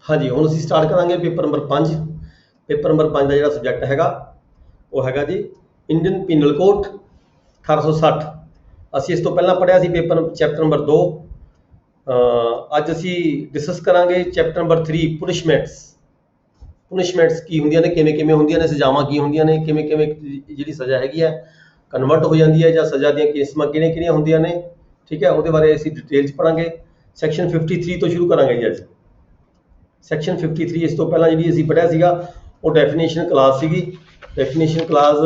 हाँ जी, हुण असीं स्टार्ट करांगे पेपर नंबर 5। पेपर नंबर 5 का जिहड़ा सबजैक्ट हैगा वो हैगा जी इंडियन पीनल कोड 1860। असीं इस तो पहलां पढ़िया सी पेपर चैप्टर नंबर 2। अज असीं डिस्कस करांगे चैप्टर नंबर 3 पुनिशमेंट्स। पुनिशमेंट्स की होंदियां ने, किवें किवें होंदियां ने, सजावां की होंदियां ने, किवें किवें जिहड़ी सज़ा हैगी है कन्वर्ट हो जाती है, जां सज़ा दीयां किस्मां किहड़ियां होंदियां ने। ठीक है, उहदे बारे असीं डिटेल च पढ़ांगे। सैक्शन 53 तो शुरू करांगे जी अज। सैक्शन 53 इस तो पहला जी असीं पढ़िया सीगा वो डेफिनेशन क्लास सीगी। डेफिनेशन क्लास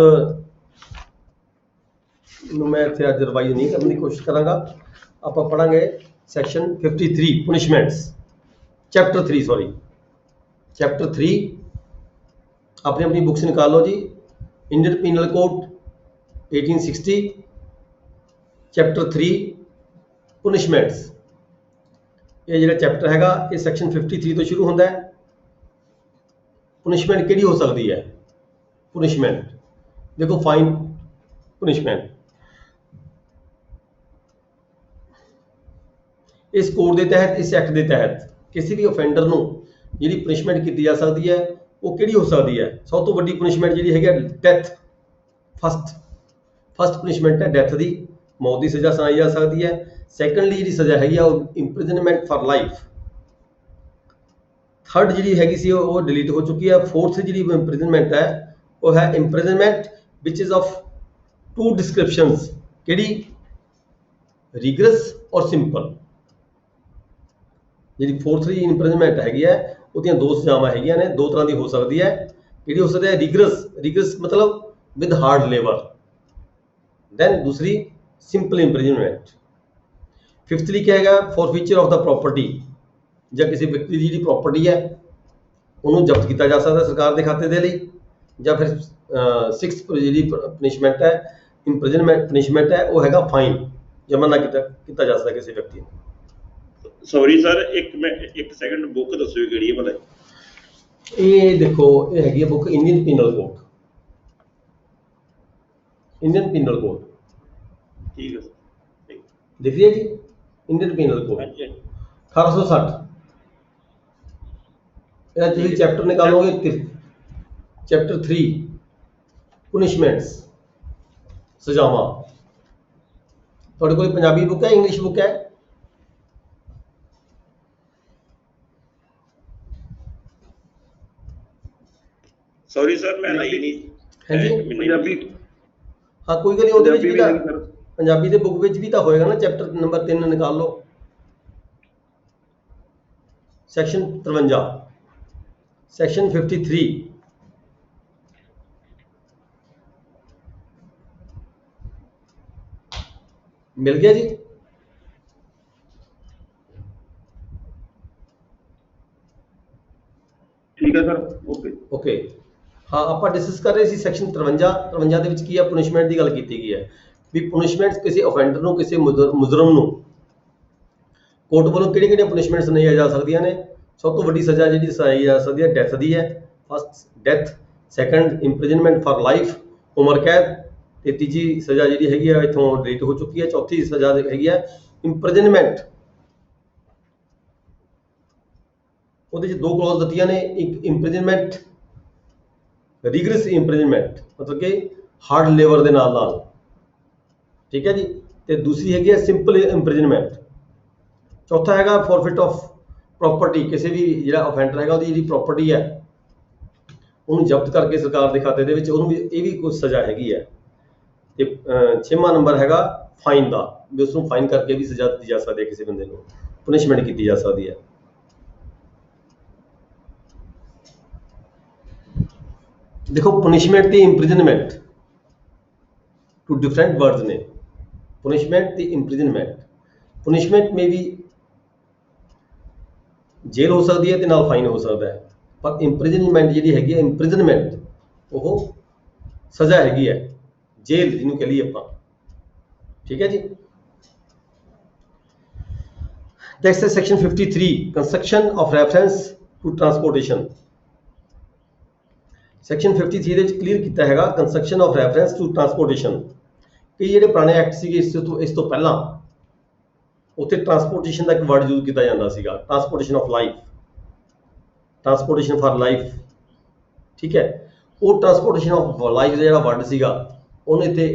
मैं इत्थे अज रिवाइज नहीं करने की कोशिश करांगा। आपां पढ़ांगे section 53 punishments, chapter 3 sorry chapter 3। अपनी अपनी बुक्स निकाल लो जी। Indian penal code 1860 chapter 3 punishments. ये जिहड़ा चैप्टर हैगा ये सैक्शन 53 तो शुरू होंदा है। पुनिशमेंट किहड़ी हो सकती है? पुनिशमेंट देखो, फाइन पुनिशमेंट इस कोड के तहत, इस एक्ट के तहत किसी भी ऑफेंडर नूं जिहड़ी पुनिशमेंट की जा सकती है वो किहड़ी हो सकती है? सब तो वड्डी पुनिशमेंट जिहड़ी हैगी डैथ। फस्ट पुनिशमेंट है डैथ की, मौत की सज़ा सुनाई जा सकती है। सैकेंडली जिहड़ी सज़ा हैगी वो इंप्रिजनमेंट फॉर लाइफ। थर्ड जिहड़ी हैगी सी वो डिलीट हो चुकी है। फोर्थ जिहड़ी इंप्रिजनमेंट है वो है imprisonment which is of two descriptions. किहड़ी? रिगरस और सिंपल। जी फोर्थ इंप्रिजनमेंट हैगी है उसदियां दो सजावां हैगियां ने, दो तरह की हो सकती है। किहड़ी हो सकती है? रिगरस मतलब विद हार्ड लेबर, दैन दूसरी सिंपल इंप्रिजनमेंट। फिफ्थली क्या हैगा? फॉरफीचर ऑफ द प्रॉपर्टी, ਜਾਂ किसी व्यक्ति की जी प्रॉपर्टी है उन्होंने जब्त किया जा सकता है सरकार के खाते के लिए। ਜਾਂ फिर सिक्स जी पनिशमेंट है इंप्रिजनमेंट पनिशमेंट है वो हैगा फाइन, जमा ना किया जा सकता किसी व्यक्ति को। सॉरी सर, एक सेकंड बुक दसो किहड़ी है भला? ये देखो ये हैगी book Indian penal code. Indian penal code ठीक है सर, दिख रही है जी इंडियन पीनल कोड 1860। चैप्टर निकालोगे चैप्टर 3 पुनिशमेंट्स सजावां। थोड़ी कोई पंजाबी बुक है, इंग्लिश बुक है? सॉरी सर मैं लाई नहीं है जी पंजाबी। हाँ कोई गल नहीं, ਉਹਦੇ ਵਿੱਚ ਵੀ ਤਾਂ पंजाबी ਦੇ बुक ਵਿੱਚ भी तो होएगा ना। चैप्टर नंबर 3 निकाल लो, सैक्शन 53 सैक्शन 53। मिल गया जी? ठीक है सर, ओके। हाँ आप डिस्कस कर रहे सी सैक्शन 53 ਦੇ ਵਿੱਚ ਕੀ ਆ ਪੁਨਿਸ਼ਮੈਂਟ ਦੀ ਗੱਲ ਕੀਤੀ ਗਈ ਹੈ ਵੀ ਪੁਨਿਸ਼ਮੈਂਟਸ ਕਿਸੇ ਆਫੈਂਡਰ ਨੂੰ, ਕਿਸੇ ਮੁਜਰਮ ਨੂੰ ਕੋਰਟ ਵੱਲੋਂ ਕਿਹੜੀਆਂ ਪੁਨਿਸ਼ਮੈਂਟਸ ਸੁਣਾਈਆਂ ਜਾ ਸਕਦੀਆਂ ਨੇ। ਸਭ ਤੋਂ ਵੱਡੀ ਸਜ਼ਾ ਜਿਹੜੀ ਸੁਣਾਈ ਜਾ ਸਕਦੀ ਹੈ ਡੈਥ ਦੀ ਹੈ। First death, second imprisonment for life ਉਮਰ ਕੈਦ, ਤੇ ਤੀਜੀ ਸਜ਼ਾ ਜਿਹੜੀ ਹੈਗੀ ਆ ਇਥੋਂ ਡਿਲੀਟ ਹੋ ਚੁੱਕੀ ਹੈ। ਚੌਥੀ ਸਜ਼ਾ ਹੈਗੀ ਆ ਇੰਪ੍ਰਿਜ਼ਨਮੈਂਟ। ਉਹਦੇ ਚ ਦੋ ਕਲੌਜ਼ ਦਿੱਤੀਆਂ ਨੇ, ਇੱਕ ਇੰਪ੍ਰਿਜ਼ਨਮੈਂਟ ਰਿਗਰਸ ਇੰਪ੍ਰਿਜ਼ਨਮੈਂਟ मतलब कि हार्ड लेबर के नाल नाल, ठीक है जी। तो दूसरी हैगी सिंपल इंप्रिजनमेंट। चौथा हैगा फॉरफिट ऑफ प्रॉपर्टी, किसी भी जिहड़ा ऑफेंडर हैगा ਉਹਦੀ ਜਿਹੜੀ प्रॉपर्टी है ਉਹਨੂੰ ਜ਼ਬਤ ਕਰਕੇ ਸਰਕਾਰ ਦੇ ਖਾਤੇ ਦੇ ਵਿੱਚ ਉਹਨੂੰ ਵੀ ਇਹ ਵੀ ਕੁਝ ਸਜ਼ਾ ਹੈਗੀ ਹੈ। ਤੇ 6ਵਾਂ ਨੰਬਰ ਹੈਗਾ ਫਾਈਨ ਦਾ, ਵੀ ਉਸ ਨੂੰ ਫਾਈਨ ਕਰਕੇ ਵੀ ਸਜ਼ਾ ਦਿੱਤੀ ਜਾ ਸਕਦੀ ਹੈ, ਕਿਸੇ ਬੰਦੇ ਨੂੰ ਪੁਨਿਸ਼ਮੈਂਟ ਕੀਤੀ ਜਾ ਸਕਦੀ ਹੈ। देखो punishment the imprisonment two different words ने। पुनिशमेंट दी इंप्रिजनमेंट, पुनिशमेंट में भी जेल हो सकती है ते नाल फाइन हो सकता है, पर इंप्रिजनमेंट जिहड़ी हैगी है इंप्रिजनमेंट वो सज़ा हैगी है, जेल जिन्हों कह लीए आपां। ठीक है जी। नेक्स्ट है section 53 construction of reference to transportation. Section 53 ਦੇ ਵਿੱਚ ਕਲੀਅਰ ਕੀਤਾ ਹੈਗਾ construction of reference to transportation. ਕਿ ਜਿਹੜੇ ਪੁਰਾਣੇ ਐਕਟ ਸੀਗੇ ਇਸ ਤੋਂ ਪਹਿਲਾਂ ਉੱਥੇ ਟਰਾਂਸਪੋਰਟੇਸ਼ਨ ਦਾ ਇੱਕ ਵਰਡ ਯੂਜ਼ ਕੀਤਾ ਜਾਂਦਾ ਸੀਗਾ, transportation of life. Transportation for life, ठीक है। वो ट्रांसपोर्टेशन ऑफ लाइफ ਦਾ ਜਿਹੜਾ ਵਰਡ ਸੀਗਾ ਉਹਨੂੰ ਇੱਥੇ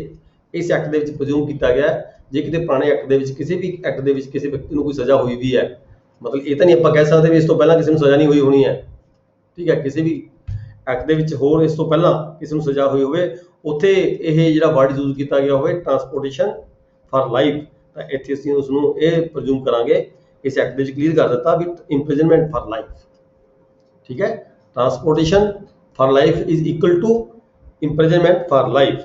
ਇਸ ਐਕਟ ਦੇ ਵਿੱਚ ਪ੍ਰਜ਼ੂਮ ਕੀਤਾ ਗਿਆ ਜੇ ਕਿਤੇ ਪੁਰਾਣੇ ਐਕਟ ਦੇ ਵਿੱਚ ਕਿਸੇ ਵੀ ਐਕਟ ਦੇ ਵਿੱਚ ਕਿਸੇ ਵਿਅਕਤੀ ਨੂੰ ਕੋਈ ਸਜ਼ਾ ਹੋਈ ਵੀ ਹੈ, ਮਤਲਬ ਇਹ ਤਾਂ ਨਹੀਂ ਆਪਾਂ ਕਹਿ ਸਕਦੇ ਵੀ ਇਸ ਤੋਂ ਪਹਿਲਾਂ ਕਿਸੇ ਨੂੰ ਸਜ਼ਾ ਨਹੀਂ ਹੋਈ ਹੋਣੀ ਹੈ, ਠੀਕ ਹੈ। ਕਿਸੇ ਵੀ ਐਕਟ ਦੇ ਵਿੱਚ ਹੋਰ ਇਸ ਤੋਂ ਪਹਿਲਾਂ ਕਿਸੇ ਨੂੰ ਸਜ਼ਾ ਹੋਈ ਹੋਵੇ ਉੱਥੇ ਇਹ ਜਿਹੜਾ ਵਰਡ ਯੂਜ਼ ਕੀਤਾ ਗਿਆ ਹੋਵੇ ਟਰਾਂਸਪੋਰਟੇਸ਼ਨ ਫਾਰ ਲਾਈਫ, ਤਾਂ ਇੱਥੇ ਅਸੀਂ ਉਸ ਨੂੰ ਇਹ ਪ੍ਰਜ਼ੂਮ ਕਰਾਂਗੇ, ਇਸ ਐਕਟ ਦੇ ਵਿੱਚ ਕਲੀਅਰ ਕਰ ਦਿੱਤਾ ਵੀ ਇੰਪ੍ਰਿਜ਼ਨਮੈਂਟ ਫਾਰ ਲਾਈਫ, ਠੀਕ ਹੈ। Transportation for life is equal to imprisonment for life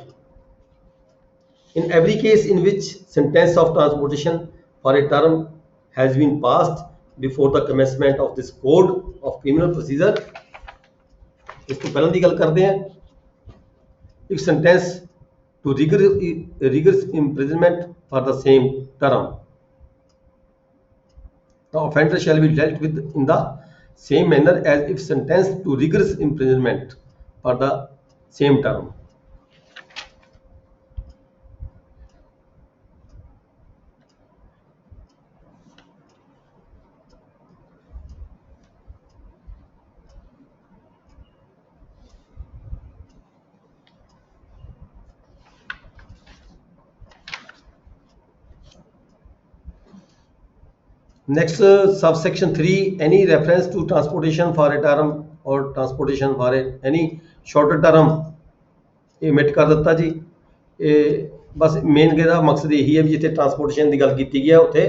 in every case in which sentence of transportation for a term has been passed before the commencement of this code of criminal procedure। इस तो पहले की गल करते हैं, if sentence to rigorous imprisonment for the same term, the offender shall be dealt with in the same manner as if sentenced to rigorous imprisonment for the same term। Next, subsection 3, any reference to transportation for a term or transportation for any shorter term ਇਹ ਮਿਟ ਕਰ ਦਿੱਤਾ ਜੀ। ਇਹ ਬਸ main ਇਹਦਾ ਮਕਸਦ ਇਹੀ ਹੈ ਵੀ ਜਿੱਥੇ ਟਰਾਂਸਪੋਰਟੇਸ਼ਨ ਦੀ ਗੱਲ ਕੀਤੀ ਗਈ ਹੈ ਉੱਥੇ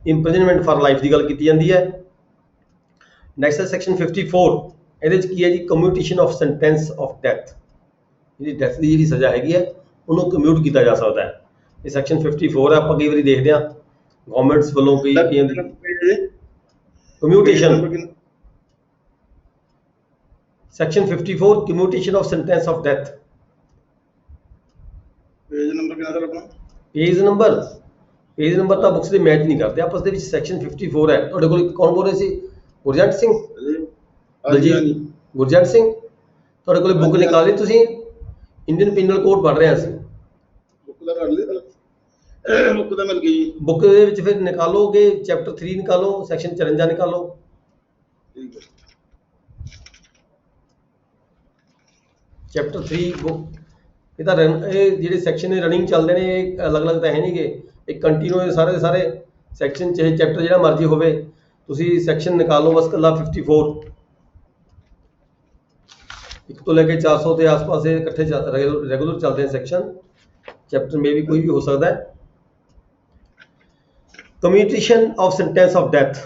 ਇੰਪ੍ਰਿਜ਼ਨਮੈਂਟ ਫਾਰ ਲਾਈਫ ਦੀ ਗੱਲ ਕੀਤੀ ਜਾਂਦੀ ਹੈ। ਨੈਕਸਟ ਹੈ ਸੈਕਸ਼ਨ 54, ਇਹਦੇ ਵਿੱਚ ਕੀ ਹੈ ਜੀ, ਕਮਿਊਟੇਸ਼ਨ ਆਫ ਸੈਂਟੈਂਸ ਆਫ ਡੈਥ, ਜਿਹੜੀ ਡੈਥ ਦੀ ਜਿਹੜੀ ਸਜ਼ਾ ਹੈਗੀ ਹੈ ਉਹਨੂੰ ਕਮਿਊਟ ਕੀਤਾ ਜਾ ਸਕਦਾ ਹੈ। ਇਹ ਸੈਕਸ਼ਨ 54 ਹੈ, ਆਪਾਂ ਕਈ ਵਾਰੀ ਦੇਖਦੇ ਹਾਂ ਗਵਰਨਮੈਂਟਸ ਵੱਲੋਂ ਕਈ commutation, section 54 commutation of sentence of death. Page number कितना सर अपना? पेज नंबर ਤਾਂ ਬੁੱਕਸ ਦੇ ਮੈਚ ਨਹੀਂ ਕਰਦੇ ਆਪਸ ਦੇ ਵਿੱਚ। ਸੈਕਸ਼ਨ 54 ਹੈ। ਤੁਹਾਡੇ ਕੋਲ ਕੌਣ ਬੋਲ ਰਹੇ ਸੀ? ਗੁਰਜੰਟ ਸਿੰਘ, ਦਲਜੀਤ ਗੁਰਜੰਟ ਸਿੰਘ। ਤੁਹਾਡੇ ਕੋਲ ਬੁੱਕ ਨਿਕਾਲ ਲਈ ਤੁਸੀਂ? ਇੰਡੀਅਨ ਪੀਨਲ ਕੋਡ ਪੜ੍ਹ ਰਹੇ ਸੀ। बुक ਦਾ ਕਰ ਲਈ ਸਰ, बुक ਤਾਂ ਮਿਲ ਗਈ ਜੀ। ਬੁੱਕ ਦੇ ਵਿੱਚ ਫਿਰ ਨਿਕਾਲੋਗੇ ਚੈਪਟਰ 3 ਨਿਕਾਲੋ, ਸੈਕਸ਼ਨ 54 ਨਿਕਾਲੋ। ਠੀਕ ਹੈ। ਚੈਪਟਰ 3 ਬੁੱਕ ਇਹ ਤਾਂ ਇਹ ਜਿਹੜੇ ਸੈਕਸ਼ਨ ਨੇ ਰਨਿੰਗ ਚੱਲਦੇ ਨੇ, ਇਹ ਅਲੱਗ-ਅਲੱਗ ਤਾਂ ਹੈ ਨਹੀਂਗੇ, ਇਹ ਕੰਟੀਨਿਊ ਸਾਰੇ ਦੇ ਸਾਰੇ ਸੈਕਸ਼ਨ ਚਾਹੇ ਚੈਪਟਰ ਜਿਹੜਾ ਮਰਜ਼ੀ ਹੋਵੇ ਤੁਸੀਂ ਸੈਕਸ਼ਨ ਨਿਕਾਲੋ ਬਸ ਇਕੱਲਾ 54 ਇੱਕ ਤੋਂ ਲੈ ਕੇ 400 ਦੇ ਆਸ-ਪਾਸ ਇਹ ਇਕੱਠੇ ਰੈਗੂਲਰ ਚੱਲਦੇ हैं ਸੈਕਸ਼ਨ, ਚੈਪਟਰ में भी कोई भी हो सकता है। Commutation of sentence of death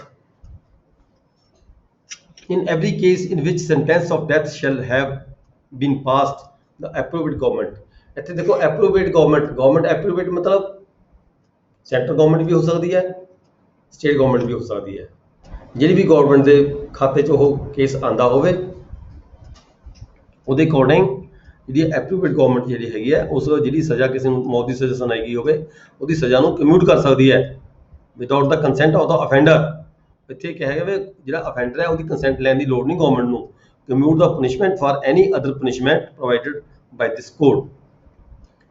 in every case in which sentence of death shall have been passed the appropriate government। ਇੱਥੇ ਦੇਖੋ appropriate government appropriate मतलब ਸੈਂਟਰ ਗਵਰਨਮੈਂਟ ਵੀ ਹੋ ਸਕਦੀ ਹੈ, ਸਟੇਟ ਗਵਰਨਮੈਂਟ ਵੀ ਹੋ ਸਕਦੀ ਹੈ। ਜਿਹੜੀ ਵੀ ਗਵਰਨਮੈਂਟ ਦੇ ਖਾਤੇ 'ਚ ਉਹ ਕੇਸ ਆਂਦਾ ਹੋਵੇ ਉਹਦੇ ਅਕੋਰਡਿੰਗ ਜਿਹੜੀ ਐਪਰੋਪ੍ਰੀਏਟ ਗਵਰਨਮੈਂਟ ਜਿਹੜੀ ਹੈਗੀ ਹੈ ਉਸ ਜਿਹੜੀ ਸਜ਼ਾ ਕਿਸੇ ਨੂੰ ਮੌਤ ਦੀ ਸਜ਼ਾ ਸੁਣਾਈ ਗਈ ਹੋਵੇ ਉਹਦੀ ਸਜ਼ਾ ਨੂੰ ਕਮਿਊਟ ਕਰ ਸਕਦੀ ਹੈ without the consent of the offender. ਇੱਥੇ ਕਿਹਾ ਗਿਆ ਵੀ ਜਿਹੜਾ ਅਫੈਂਡਰ ਹੈ ਉਹਦੀ ਕੰਸੈਂਟ ਲੈਣ ਦੀ ਲੋੜ ਨਹੀਂ ਗਵਰਨਮੈਂਟ ਨੂੰ। Commute the punishment for any other punishment provided by this code.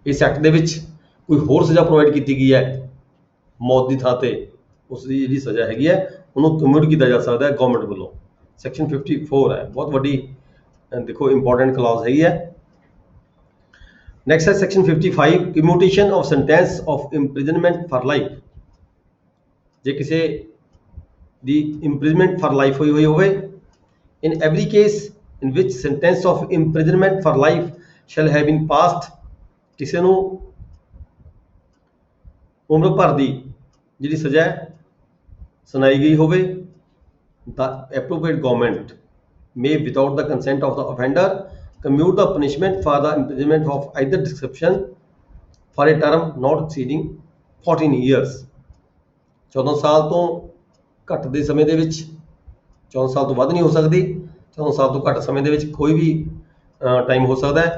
ਇਸ ਐਕਟ ਦੇ ਵਿੱਚ ਕੋਈ ਹੋਰ ਸਜ਼ਾ ਪ੍ਰੋਵਾਈਡ ਕੀਤੀ ਗਈ ਹੈ ਮੌਤ ਦੀ ਥਾਂ ਤੇ, ਉਸ ਦੀ ਜਿਹੜੀ ਸਜ਼ਾ ਹੈਗੀ ਹੈ ਉਹਨੂੰ ਕਮਿਊਟ ਕੀਤਾ ਜਾ ਸਕਦਾ ਹੈ ਗਵਰਨਮੈਂਟ ਵੱਲੋਂ। ਸੈਕਸ਼ਨ 54 ਹੈ, ਬਹੁਤ ਵੱਡੀ ਦੇਖੋ ਇੰਪੋਰਟੈਂਟ ਕਲਾਜ਼ ਹੈਗੀ ਹੈ। ਨੈਕਸਟ ਹੈ section 55 commutation of sentence of imprisonment for life. ਜੇ ਕਿਸੇ ਦੀ ਇੰਪ੍ਰਿਜ਼ਨਮੈਂਟ ਫਾਰ ਲਾਈਫ ਹੋਈ ਹੋਵੇ in every case in which sentence of imprisonment for life shall have been passed, ਕਿਸੇ ਨੂੰ ਉਮਰ ਭਰ ਦੀ ਜਿਹੜੀ ਸਜ਼ਾ ਸੁਣਾਈ ਗਈ ਹੋਵੇ, the appropriate government may without the consent of the offender commute the punishment for the imprisonment of either description for a term not exceeding 14 years। 14 ਸਾਲ ਤੋਂ ਘੱਟ ਦੇ ਸਮੇਂ ਦੇ ਵਿੱਚ, 14 ਸਾਲ ਤੋਂ ਵੱਧ ਨਹੀਂ ਹੋ ਸਕਦੀ, 14 ਸਾਲ ਤੋਂ ਘੱਟ ਸਮੇਂ ਦੇ ਵਿੱਚ ਕੋਈ ਵੀ ਟਾਈਮ ਹੋ ਸਕਦਾ ਹੈ,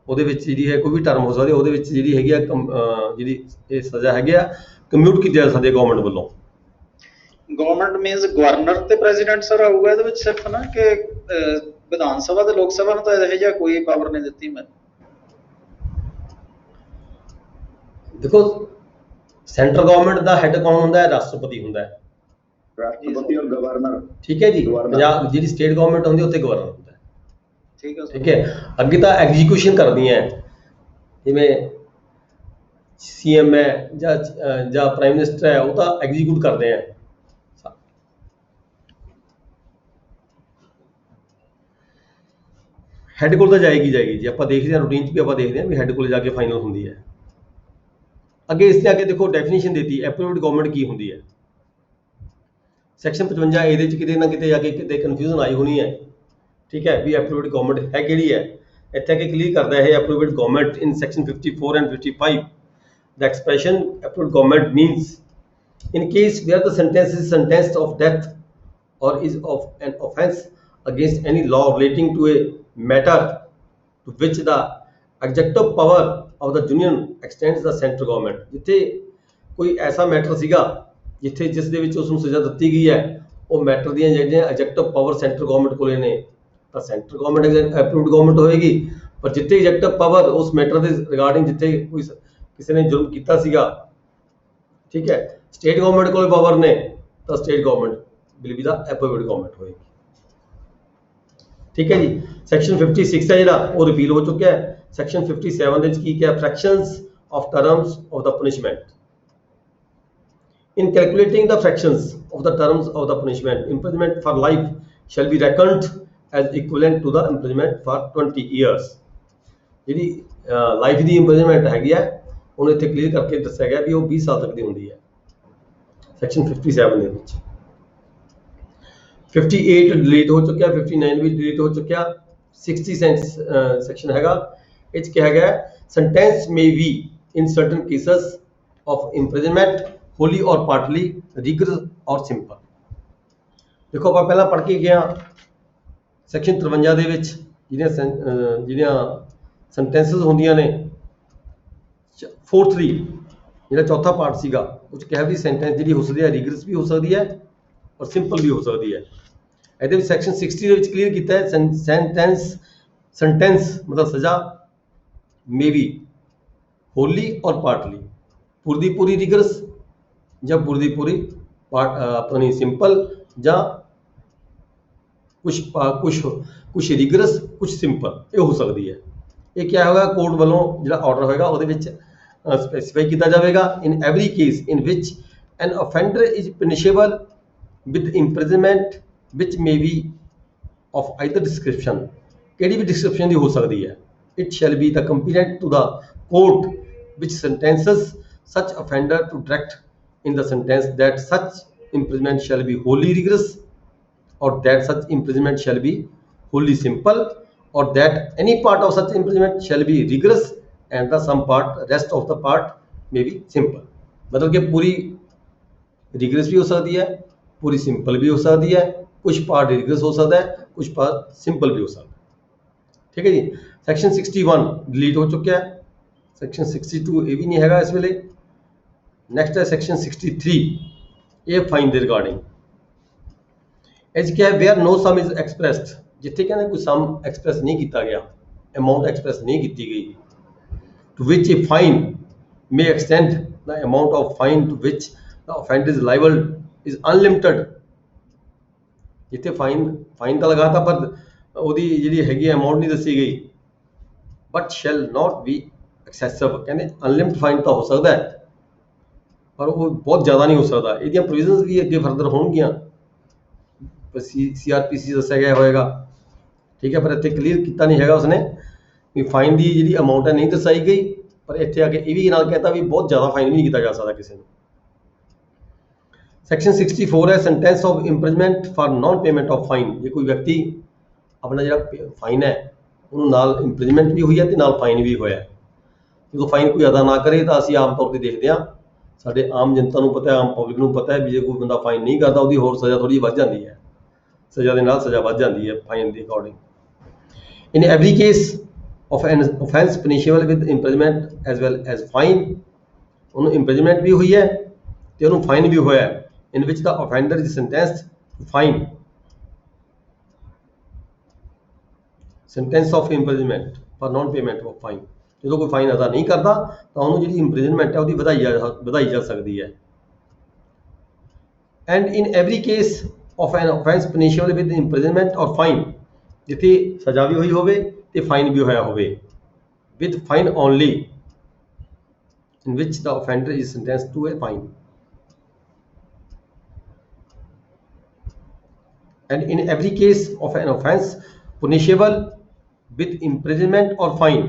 ਉਹਦੇ ਵਿੱਚ ਜਿਹੜੀ ਹੈ ਕੋਈ ਵੀ ਟਰਮ ਹੋ ਸਕਦੀ ਹੈ, ਉਹਦੇ ਵਿੱਚ ਜਿਹੜੀ ਹੈਗੀ ਆ ਜਿਹੜੀ ਇਹ ਸਜ਼ਾ ਹੈਗੀ ਆ ਕਮਿਊਟ ਕੀਤੀ ਜਾ ਸਕਦੀ ਹੈ ਗਵਰਨਮੈਂਟ ਵੱਲੋਂ। ਗਵਰਨਮੈਂਟ ਮੀਨਸ ਗਵਰਨਰ ਤੇ ਪ੍ਰੈਜ਼ੀਡੈਂਟ ਸਰ ਆਊਗਾ ਇਹਦੇ ਵਿੱਚ ਸਿਰਫ ਨਾ ਕਿ ਵਿਧਾਨ ਸਭਾ ਤੇ ਲੋਕ ਸਭਾ ਨੂੰ ਤਾਂ ਇਹੋ ਜਿਹਾ ਕੋਈ ਪਾਵਰ ਨਹੀਂ ਦਿੱਤੀ। ਮੈਂ ਦੇਖੋ ਸੈਂਟਰ ਗਵਰਨਮੈਂਟ ਦਾ ਹੈੱਡ ਕੌਣ ਹੁੰਦਾ ਹੈ? ਰਾਸ਼ਟਰਪਤੀ ਹੁੰਦਾ ਹੈ। ਰਾਸ਼ਟਰਪਤੀ ਔਰ ਗਵਰਨਰ। ਠੀਕ ਹੈ ਜੀ, ਗਵਰਨਰ। ਪੰਜਾਬ ਜਿਹੜੀ ਸਟੇਟ ਗਵਰਨਮੈਂਟ ਹੁੰਦੀ ਉੱਥੇ ਗਵਰਨਰ ਹੁੰਦਾ ਹੈ। ਠੀਕ ਹੈ ਸਰ। ਠੀਕ ਹੈ, ਅੱਗੇ ਤਾਂ ਐਗਜ਼ੀਕਿਊਸ਼ਨ ਕਰਦੀਆਂ ਹੈ, ਜਿਵੇਂ ਸੀਐਮ ਹੈ ਜਾਂ ਪ੍ਰਾਈਮ ਮਿਨਿਸਟਰ ਹੈ, ਉਹ ਤਾਂ ਐਗਜ਼ੀਕਿਊਟ ਕਰਦੇ ਆ। ਹੈੱਡ ਕੋਲ ਤਾਂ ਜਾਏਗੀ ਜੀ, ਆਪਾਂ ਦੇਖਦੇ ਹਾਂ ਰੂਟੀਨ 'ਚ ਵੀ ਆਪਾਂ ਦੇਖਦੇ ਹਾਂ ਵੀ ਹੈੱਡ ਕੋਲ ਜਾ ਕੇ ਫਾਈਨਲ ਹੁੰਦੀ ਹੈ। ਅੱਗੇ ਇਸ ਤੇ ਅੱਗੇ ਦੇਖੋ ਡੈਫੀਨੇਸ਼ਨ ਦਿੱਤੀ ਐਪਰੂਵਡ ਗਵਰਨਮੈਂਟ ਕੀ ਹੁੰਦੀ ਹੈ। ਸੈਕਸ਼ਨ 55 ਇਹਦੇ 'ਚ ਕਿਤੇ ਨਾ ਕਿਤੇ ਜਾ ਕੇ ਕਿਤੇ ਕਨਫਿਊਜ਼ਨ ਆਈ ਹੋਣੀ ਹੈ। ਠੀਕ ਹੈ, ਵੀ ਐਪਰੂਵਡ ਗਵਰਨਮੈਂਟ ਹੈ ਕਿਹੜੀ ਹੈ। ਇੱਥੇ ਆ ਕੇ ਕਲੀਅਰ ਕਰਦਾ ਹੈ approved government in section 54 and 55 the expression approved government means in case where the sentence is sentenced of death or is of an offense against any law relating to a matter to which the executive power of the union extends the central government। ਜਿੱਥੇ ਕੋਈ ਐਸਾ matter ਸੀਗਾ ਜਿੱਥੇ ਜਿਸ ਦੇ ਵਿੱਚ ਉਸ ਨੂੰ ਸਜ਼ਾ ਦਿੱਤੀ ਗਈ ਹੈ, ਉਹ ਮੈਟਰ ਦੀਆਂ ਜਿਹੜੀਆਂ ਐਗਜ਼ੈਕਟਿਵ ਪਾਵਰ ਸੈਂਟਰਲ ਗਵਰਨਮੈਂਟ ਕੋਲੇ ਨੇ, ਤਾਂ ਸੈਂਟਰਲ ਗਵਰਨਮੈਂਟ ਐਪਰੂਵਡ ਗਵਰਨਮੈਂਟ ਹੋਏਗੀ। ਪਰ ਜਿੱਥੇ ਐਗਜ਼ੈਕਟਿਵ ਪਾਵਰ ਉਸ ਮੈਟਰ ਦੇ ਰਿਗਾਰਡਿੰਗ ਜਿੱਥੇ ਕੋਈ ਕਿਸੇ ਨੇ ਜੁਰਮ ਕੀਤਾ ਸੀਗਾ, ਠੀਕ ਹੈ, ਸਟੇਟ ਗਵਰਨਮੈਂਟ ਕੋਲ ਪਾਵਰ ਨੇ, ਤਾਂ state government will be the approved government ਹੋਏਗੀ। ਠੀਕ ਹੈ ਜੀ, ਸੈਕਸ਼ਨ 56 ਹੈ ਜਿਹੜਾ ਉਹ ਰਿਪੀਲ ਹੋ ਚੁੱਕਿਆ ਹੈ। ਸੈਕਸ਼ਨ 57 ਦੇ ਵਿੱਚ ਕੀ ਕਿਹਾ, fractions of terms of the punishment. In calculating the fractions of the terms of the punishment, imprisonment for life shall be reckoned as equivalent to the imprisonment for 20 years। ਜਿਹੜੀ life ਦੀ imprisonment ਹੈਗੀ ਹੈ, ਉਹਨੂੰ ਇੱਥੇ clear ਕਰਕੇ ਦੱਸਿਆ ਗਿਆ ਵੀ ਉਹ 20 ਸਾਲ ਤੱਕ ਦੀ ਹੁੰਦੀ ਹੈ ਸੈਕਸ਼ਨ 57 ਦੇ ਵਿੱਚ। 58 ਡਿਲੀਟ ਹੋ ਚੁੱਕਿਆ, 59 ਵੀ ਡਿਲੀਟ ਹੋ ਚੁੱਕਿਆ। 60 ਸੈਕਸ਼ਨ ਹੈਗਾ, ਇਹ 'ਚ ਕਿਹਾ ਗਿਆ sentence may be in certain cases of imprisonment wholly or partly, ਰਿਗਰਸ ਔਰ ਸਿੰਪਲ। ਦੇਖੋ ਆਪਾਂ ਪਹਿਲਾਂ ਪੜ੍ਹ ਕੇ ਗਏ ਹਾਂ ਸੈਕਸ਼ਨ 53 ਦੇ ਵਿੱਚ ਜਿਹੜੀਆਂ ਸੈਂਟੈਂਸਸ ਹੁੰਦੀਆਂ ਨੇ, 4(3) ਜਿਹੜਾ ਚੌਥਾ ਪਾਰਟ ਸੀਗਾ, ਉਹ 'ਚ ਕਿਹਾ ਵੀ ਸੈਂਟੈਂਸ ਜਿਹੜੀ ਹੋ ਸਕਦੀ ਹੈ ਰਿਗਰਸ ਵੀ ਹੋ ਸਕਦੀ ਹੈ ਔਰ ਸਿੰਪਲ ਵੀ ਹੋ ਸਕਦੀ ਹੈ। ਇਹਦੇ ਵਿੱਚ ਸੈਕਸ਼ਨ 60 ਦੇ ਵਿੱਚ ਕਲੀਅਰ ਕੀਤਾ ਹੈ ਸੈਂਟੈਂਸ ਮਤਲਬ ਸਜ਼ਾ ਮੇ ਬੀ ਹੋਲੀ ਔਰ ਪਾਰਟਲੀ, ਪੂਰੀ ਦੀ ਪੂਰੀ ਰਿਗਰਸ ਜਾਂ ਪੂਰੀ ਦੀ ਪੂਰੀ ਆਪਣੀ ਸਿੰਪਲ, ਜਾਂ ਕੁਛ ਰਿਗਰਸ ਕੁਛ ਸਿੰਪਲ, ਇਹ ਹੋ ਸਕਦੀ ਹੈ। ਇਹ ਕਿਆ ਹੋਗਾ, ਕੋਰਟ ਵੱਲੋਂ ਜਿਹੜਾ ਆਰਡਰ ਹੋਏਗਾ ਉਹਦੇ ਵਿੱਚ ਸਪੈਸੀਫਾਈ ਕੀਤਾ ਜਾਵੇਗਾ। ਇਨ every case in which N offender is punishable with imprisonment which may be of either description, ਕਿਹੜੀ ਵੀ ਡਿਸਕ੍ਰਿਪਸ਼ਨ ਦੀ ਹੋ ਸਕਦੀ ਹੈ। It shall be the competent to the court which sentences such offender to direct in the sentence that such imprisonment shall be wholly rigorous, or that such imprisonment shall be wholly simple, or that any part of such imprisonment shall be rigorous and the some rest of the part may be simple। मतलब कि पूरी rigorous भी हो सकती है, पूरी simple भी हो सकती है, कुछ पार्ट रिगरस हो सकता है, कुछ पार्ट सिंपल भी हो सकता है। ठीक है जी, सैक्शन 61 डिलीट हो चुका है। सैक्शन 62 ये भी नहीं है इस वेले। नैक्सट है सैक्शन 63, ये फाइन के रिगार्डिंग एज क्या है, वेयर नो सम इज एक्सप्रैसड, जिथे कहते कोई सम एक्सप्रैस नहीं किया गया, अमाउंट एक्सप्रैस नहीं की गई, to which a fine may extend the amount of fine to which the offender is liable is unlimited. जिथे फाइन तो लगाता पर ਉਹਦੀ ਜਿਹੜੀ ਹੈਗੀ ਅਮਾਉਂਟ ਨਹੀਂ ਦੱਸੀ ਗਈ, बट शैल नॉट बी एक्सैसिव। कहते अनलिमिट फाइन तो हो सकता है पर वो बहुत ज़्यादा नहीं हो सकता। ये प्रोविजनस भी अगे फर्दर होणगियां, CRPC दस्या गया होएगा, ठीक है, पर इत्थे क्लीयर किया नहीं है उसने भी फाइन की जी अमाउंट है नहीं दसाई गई, पर इत्थे आके ये भी नाल कहता भी बहुत ज़्यादा फाइन भी नहीं किया जा सकता किसी को। सैक्शन 64 है sentence of imprisonment for non payment of fine. जे कोई व्यक्ति अपना जो फाइन है उन्होंने नाल इंप्रिजमेंट भी हुई है तो नाल फाइन भी होया, जो फाइन कोई अदा ना करे तो असीं आम तौर पर देखते हैं, साडे आम जनता को पता है, आम पब्लिक को पता है भी जो कोई बंदा फाइन नहीं करता उसकी होर सज़ा थोड़ी वध जाती है, सज़ा के नाल सज़ा वध जाती है फाइन के according. In every case of an offence punishable with imprisonment as well as fine, उन्होंने इंप्रिजमेंट भी हुई है तो उन्होंने फाइन भी होया, in which the offender is sentenced to fine, sentence of imprisonment for non payment of fine. जो कोई फाइन अदा नहीं करता तो उन्होंने जी इंप्रिजनमेंट है वो ਵਧਾਈ ਜਾ ਸਕਦੀ है। And in every case of an offence punishable with imprisonment और फाइन, जिथे सजा भी हुई होवे ते फाइन भी होया होवे, with fine only in which the offender is sentenced to a fine. And in every case of an offence punishable with imprisonment or fine,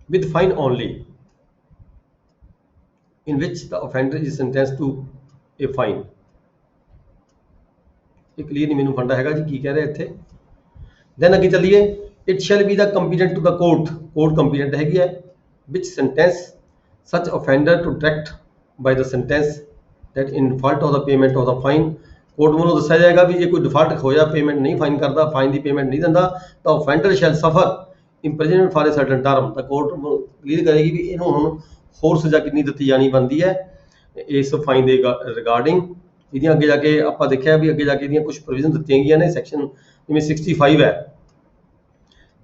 with fine only, in which the offender is sentenced to a fine. ਇਹ clear ਨਹੀਂ ਮੈਨੂੰ ਫੰਡਾ ਹੈਗਾ ਜੀ ਕੀ ਕਹਿ ਰਿਹਾ ਇੱਥੇ। Then ਅੱਗੇ ਚੱਲੀਏ, it shall be the competent to the court, court competent ਹੈਗੀ ਹੈ, which sentence such offender to direct by the sentence that in default of the payment of the fine, court ਵੱਲੋਂ ਦੱਸਿਆ ਜਾਏਗਾ ਵੀ ਜੇ ਕੋਈ ਡਿਫਾਲਟ ਹੋਇਆ, ਪੇਮੈਂਟ ਨਹੀਂ fine ਕਰਦਾ, ਫਾਈਨ ਦੀ ਪੇਮੈਂਟ ਨਹੀਂ ਦਿੰਦਾ, ਤਾਂ offender shall suffer imprisonment for a certain term। ਤਾਂ ਕੋਰਟ ਕਲੀਅਰ ਕਰੇਗੀ ਵੀ ਇਹਨੂੰ ਹੁਣ ਹੋਰ ਸਜ਼ਾ ਕਿੰਨੀ ਦਿੱਤੀ ਜਾਣੀ ਬਣਦੀ ਹੈ ਇਸ ਫਾਈਨ ਦੇ ਰਿਗਾਰਡਿੰਗ। ਇਹਦੀਆਂ ਅੱਗੇ ਜਾ ਕੇ ਆਪਾਂ ਦੇਖਿਆ ਵੀ ਅੱਗੇ ਜਾ ਕੇ ਇਹਦੀਆਂ ਕੁਝ ਪ੍ਰੋਵੀਜ਼ਨ ਦਿੱਤੀਆਂ ਗਈਆਂ ਨੇ, ਸੈਕਸ਼ਨ ਜਿਵੇਂ 65 ਹੈ,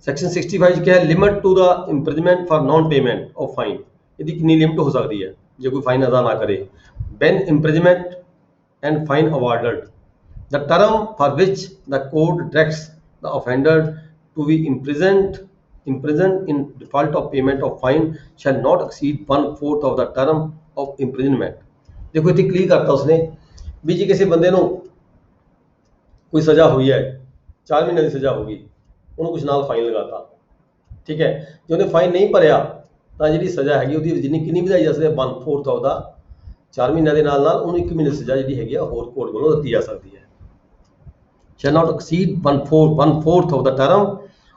ਸੈਕਸ਼ਨ 65 ਚ ਕਿਹਾ limit to the imprisonment for non payment of fine, ਇਹਦੀ ਕਿੰਨੀ ਲਿਮਿਟ ਹੋ ਸਕਦੀ ਹੈ ਜੇ ਕੋਈ ਫਾਈਨ ਅਦਾ ਨਾ ਕਰੇ। When imprisonment and fine awarded, the term for which the court directs the offender to be imprisoned in default of payment of fine shall not exceed 1/4 of the term of imprisonment। देखो इतनी clear करता उसने भी जी किसी बंदे ਨੂੰ ਕੋਈ ਸਜ਼ਾ ਹੋਈ ਹੈ, 4 ਮਹੀਨੇ ਦੀ ਸਜ਼ਾ ਹੋ ਗਈ, ਉਹਨੂੰ ਕੁਛ ਨਾਲ ਫਾਈਨ ਲਗਾਤਾ, ਠੀਕ ਹੈ, ਜੇ ਉਹਨੇ ਫਾਈਨ ਨਹੀਂ ਭਰਿਆ ਤਾਂ ਜਿਹੜੀ ਸਜ਼ਾ ਹੈਗੀ ਉਹਦੀ ਜਿੰਨੀ ਕਿੰਨੀ ਵਧਾਈ ਜਾ ਸਕਦੀ ਹੈ 1/4 ਆਫ ਦਾ 4 ਮਹੀਨਿਆਂ ਦੇ ਨਾਲ ਉਹਨੂੰ 1 ਮਹੀਨੇ ਦੀ ਸਜ਼ਾ ਜਿਹੜੀ ਹੈਗੀ ਆ ਹੋਰ ਕੋਰਟ ਵੱਲੋਂ ਦਿੱਤੀ ਜਾ ਸਕਦੀ ਹੈ। shall not exceed 1/4 of the term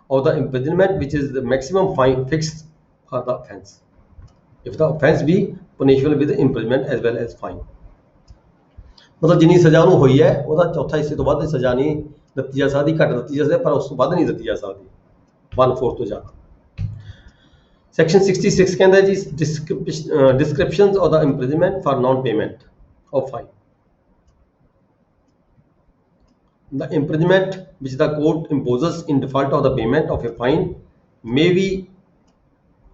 of the imprisonment which is the maximum fine fixed for the offence if the offence be punishable with imprisonment as well as fine। मतलब जिन्नी सजा ਉਹਨੂੰ ਹੋਈ ਹੈ ਉਹਦਾ ਚੌਥਾ ਹਿੱਸੇ ਤੋਂ ਵੱਧ ਸਜ਼ਾ ਨਹੀਂ ਦਿੱਤੀ ਜਾ ਸਕਦੀ, ਘੱਟ ਦਿੱਤੀ ਜਾ ਸਕਦੀ, ਪਰ ਉਸ ਤੋਂ ਵੱਧ ਨਹੀਂ ਦਿੱਤੀ ਜਾ ਸਕਦੀ 1/4 ਤੋਂ ਜ਼ਿਆਦਾ। ਸੈਕਸ਼ਨ 66 ਕਹਿੰਦਾ ਜੀ descriptions of the imprisonment for non payment of fine। The imprisonment which the court imposes in default of the payment of a fine may be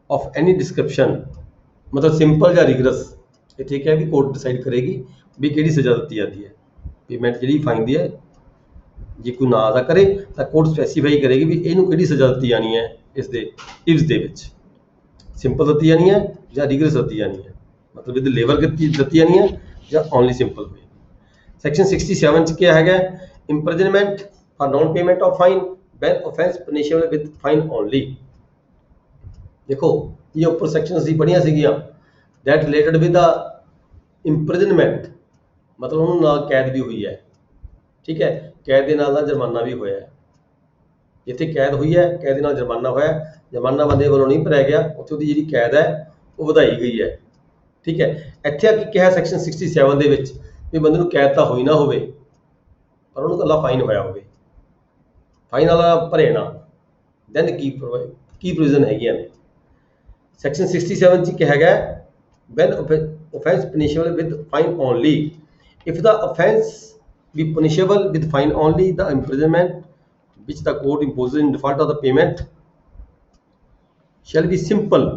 of any description, मतलब सिंपल या रिगरस, ये ठीक है भी court decide करेगी भी ਕਿਹੜੀ ਸਜ਼ਾ ਦਿੱਤੀ ਜਾਂਦੀ ਹੈ। ਪੇਮੈਂਟ ਜਿਹੜੀ ਫਾਈਨ ਦੀ ਹੈ ਜੇ ਕੋਈ ਨਾ ਅਦਾ ਕਰੇ ਤਾਂ ਕੋਰਟ ਸਪੈਸੀਫਾਈ ਕਰੇਗੀ ਵੀ ਇਹਨੂੰ ਕਿਹੜੀ ਸਜ਼ਾ ਦਿੱਤੀ ਜਾਣੀ ਹੈ ਇਸ ਦੇ ਇਫਸ ਦੇ ਵਿੱਚ, ਸਿੰਪਲ ਦਿੱਤੀ ਜਾਣੀ ਹੈ ਜਾਂ ਰਿਗਰਸ ਦਿੱਤੀ ਜਾਣੀ ਹੈ, ਮਤਲਬ ਇਹਦੇ ਲੇਵਰ ਦਿੱਤੀ ਜਾਣੀ ਹੈ ਜਾਂ ਓਨਲੀ ਸਿੰਪਲ ਵੇ। ਸੈਕਸ਼ਨ 67 ਚ ਕਿਹਾ ਹੈਗਾ imprisonment for non payment of fine when offence punishable with fine only। देखो ये ऊपर सेक्शन ਅਸੀਂ ਪੜੀਆਂ ਸੀਗੀਆਂ that related with the imprisonment, मतलब ਉਹਨੂੰ ਨਾਲ ਕੈਦ ਵੀ ਹੋਈ ਹੈ, ਠੀਕ ਹੈ, ਕੈਦ ਦੇ ਨਾਲ ਜੁਰਮਾਨਾ ਵੀ ਹੋਇਆ ਹੈ। ਜਿੱਥੇ ਕੈਦ ਹੋਈ ਹੈ ਕੈਦ ਦੇ ਨਾਲ ਜੁਰਮਾਨਾ ਹੋਇਆ, ਜੁਰਮਾਨਾ ਬੰਦੇ ਵੱਲੋਂ ਨਹੀਂ ਭਰਿਆ ਗਿਆ, ਉੱਥੇ ਉਹਦੀ ਜਿਹੜੀ ਕੈਦ ਹੈ ਉਹ ਵਧਾਈ ਗਈ ਹੈ, ਠੀਕ ਹੈ। ਇੱਥੇ ਆ ਕੀ ਕਿਹਾ ਸੈਕਸ਼ਨ 67 ਦੇ ਵਿੱਚ ਵੀ ਬੰਦੇ ਨੂੰ ਕੈਦ ਤਾਂ ਹੋਈ ਨਾ ਹੋਵੇ ਪਰ ਉਹਨੂੰ ਇਕੱਲਾ ਫਾਈਨ ਹੋਇਆ ਹੋਵੇ, ਫਾਈਨ ਵਾਲਾ ਭਰੇ ਨਾ, ਦੈਨ ਕੀ ਪ੍ਰੋਵੀਜ਼ਨ ਹੈਗੀਆਂ ਨੇ। ਸੈਕਸ਼ਨ 67 ਚ ਕਿਹਾ ਗਿਆ when offence punishable with fine only, if the offence be punishable with fine only, the imprisonment which the court imposes in default of the payment shall be simple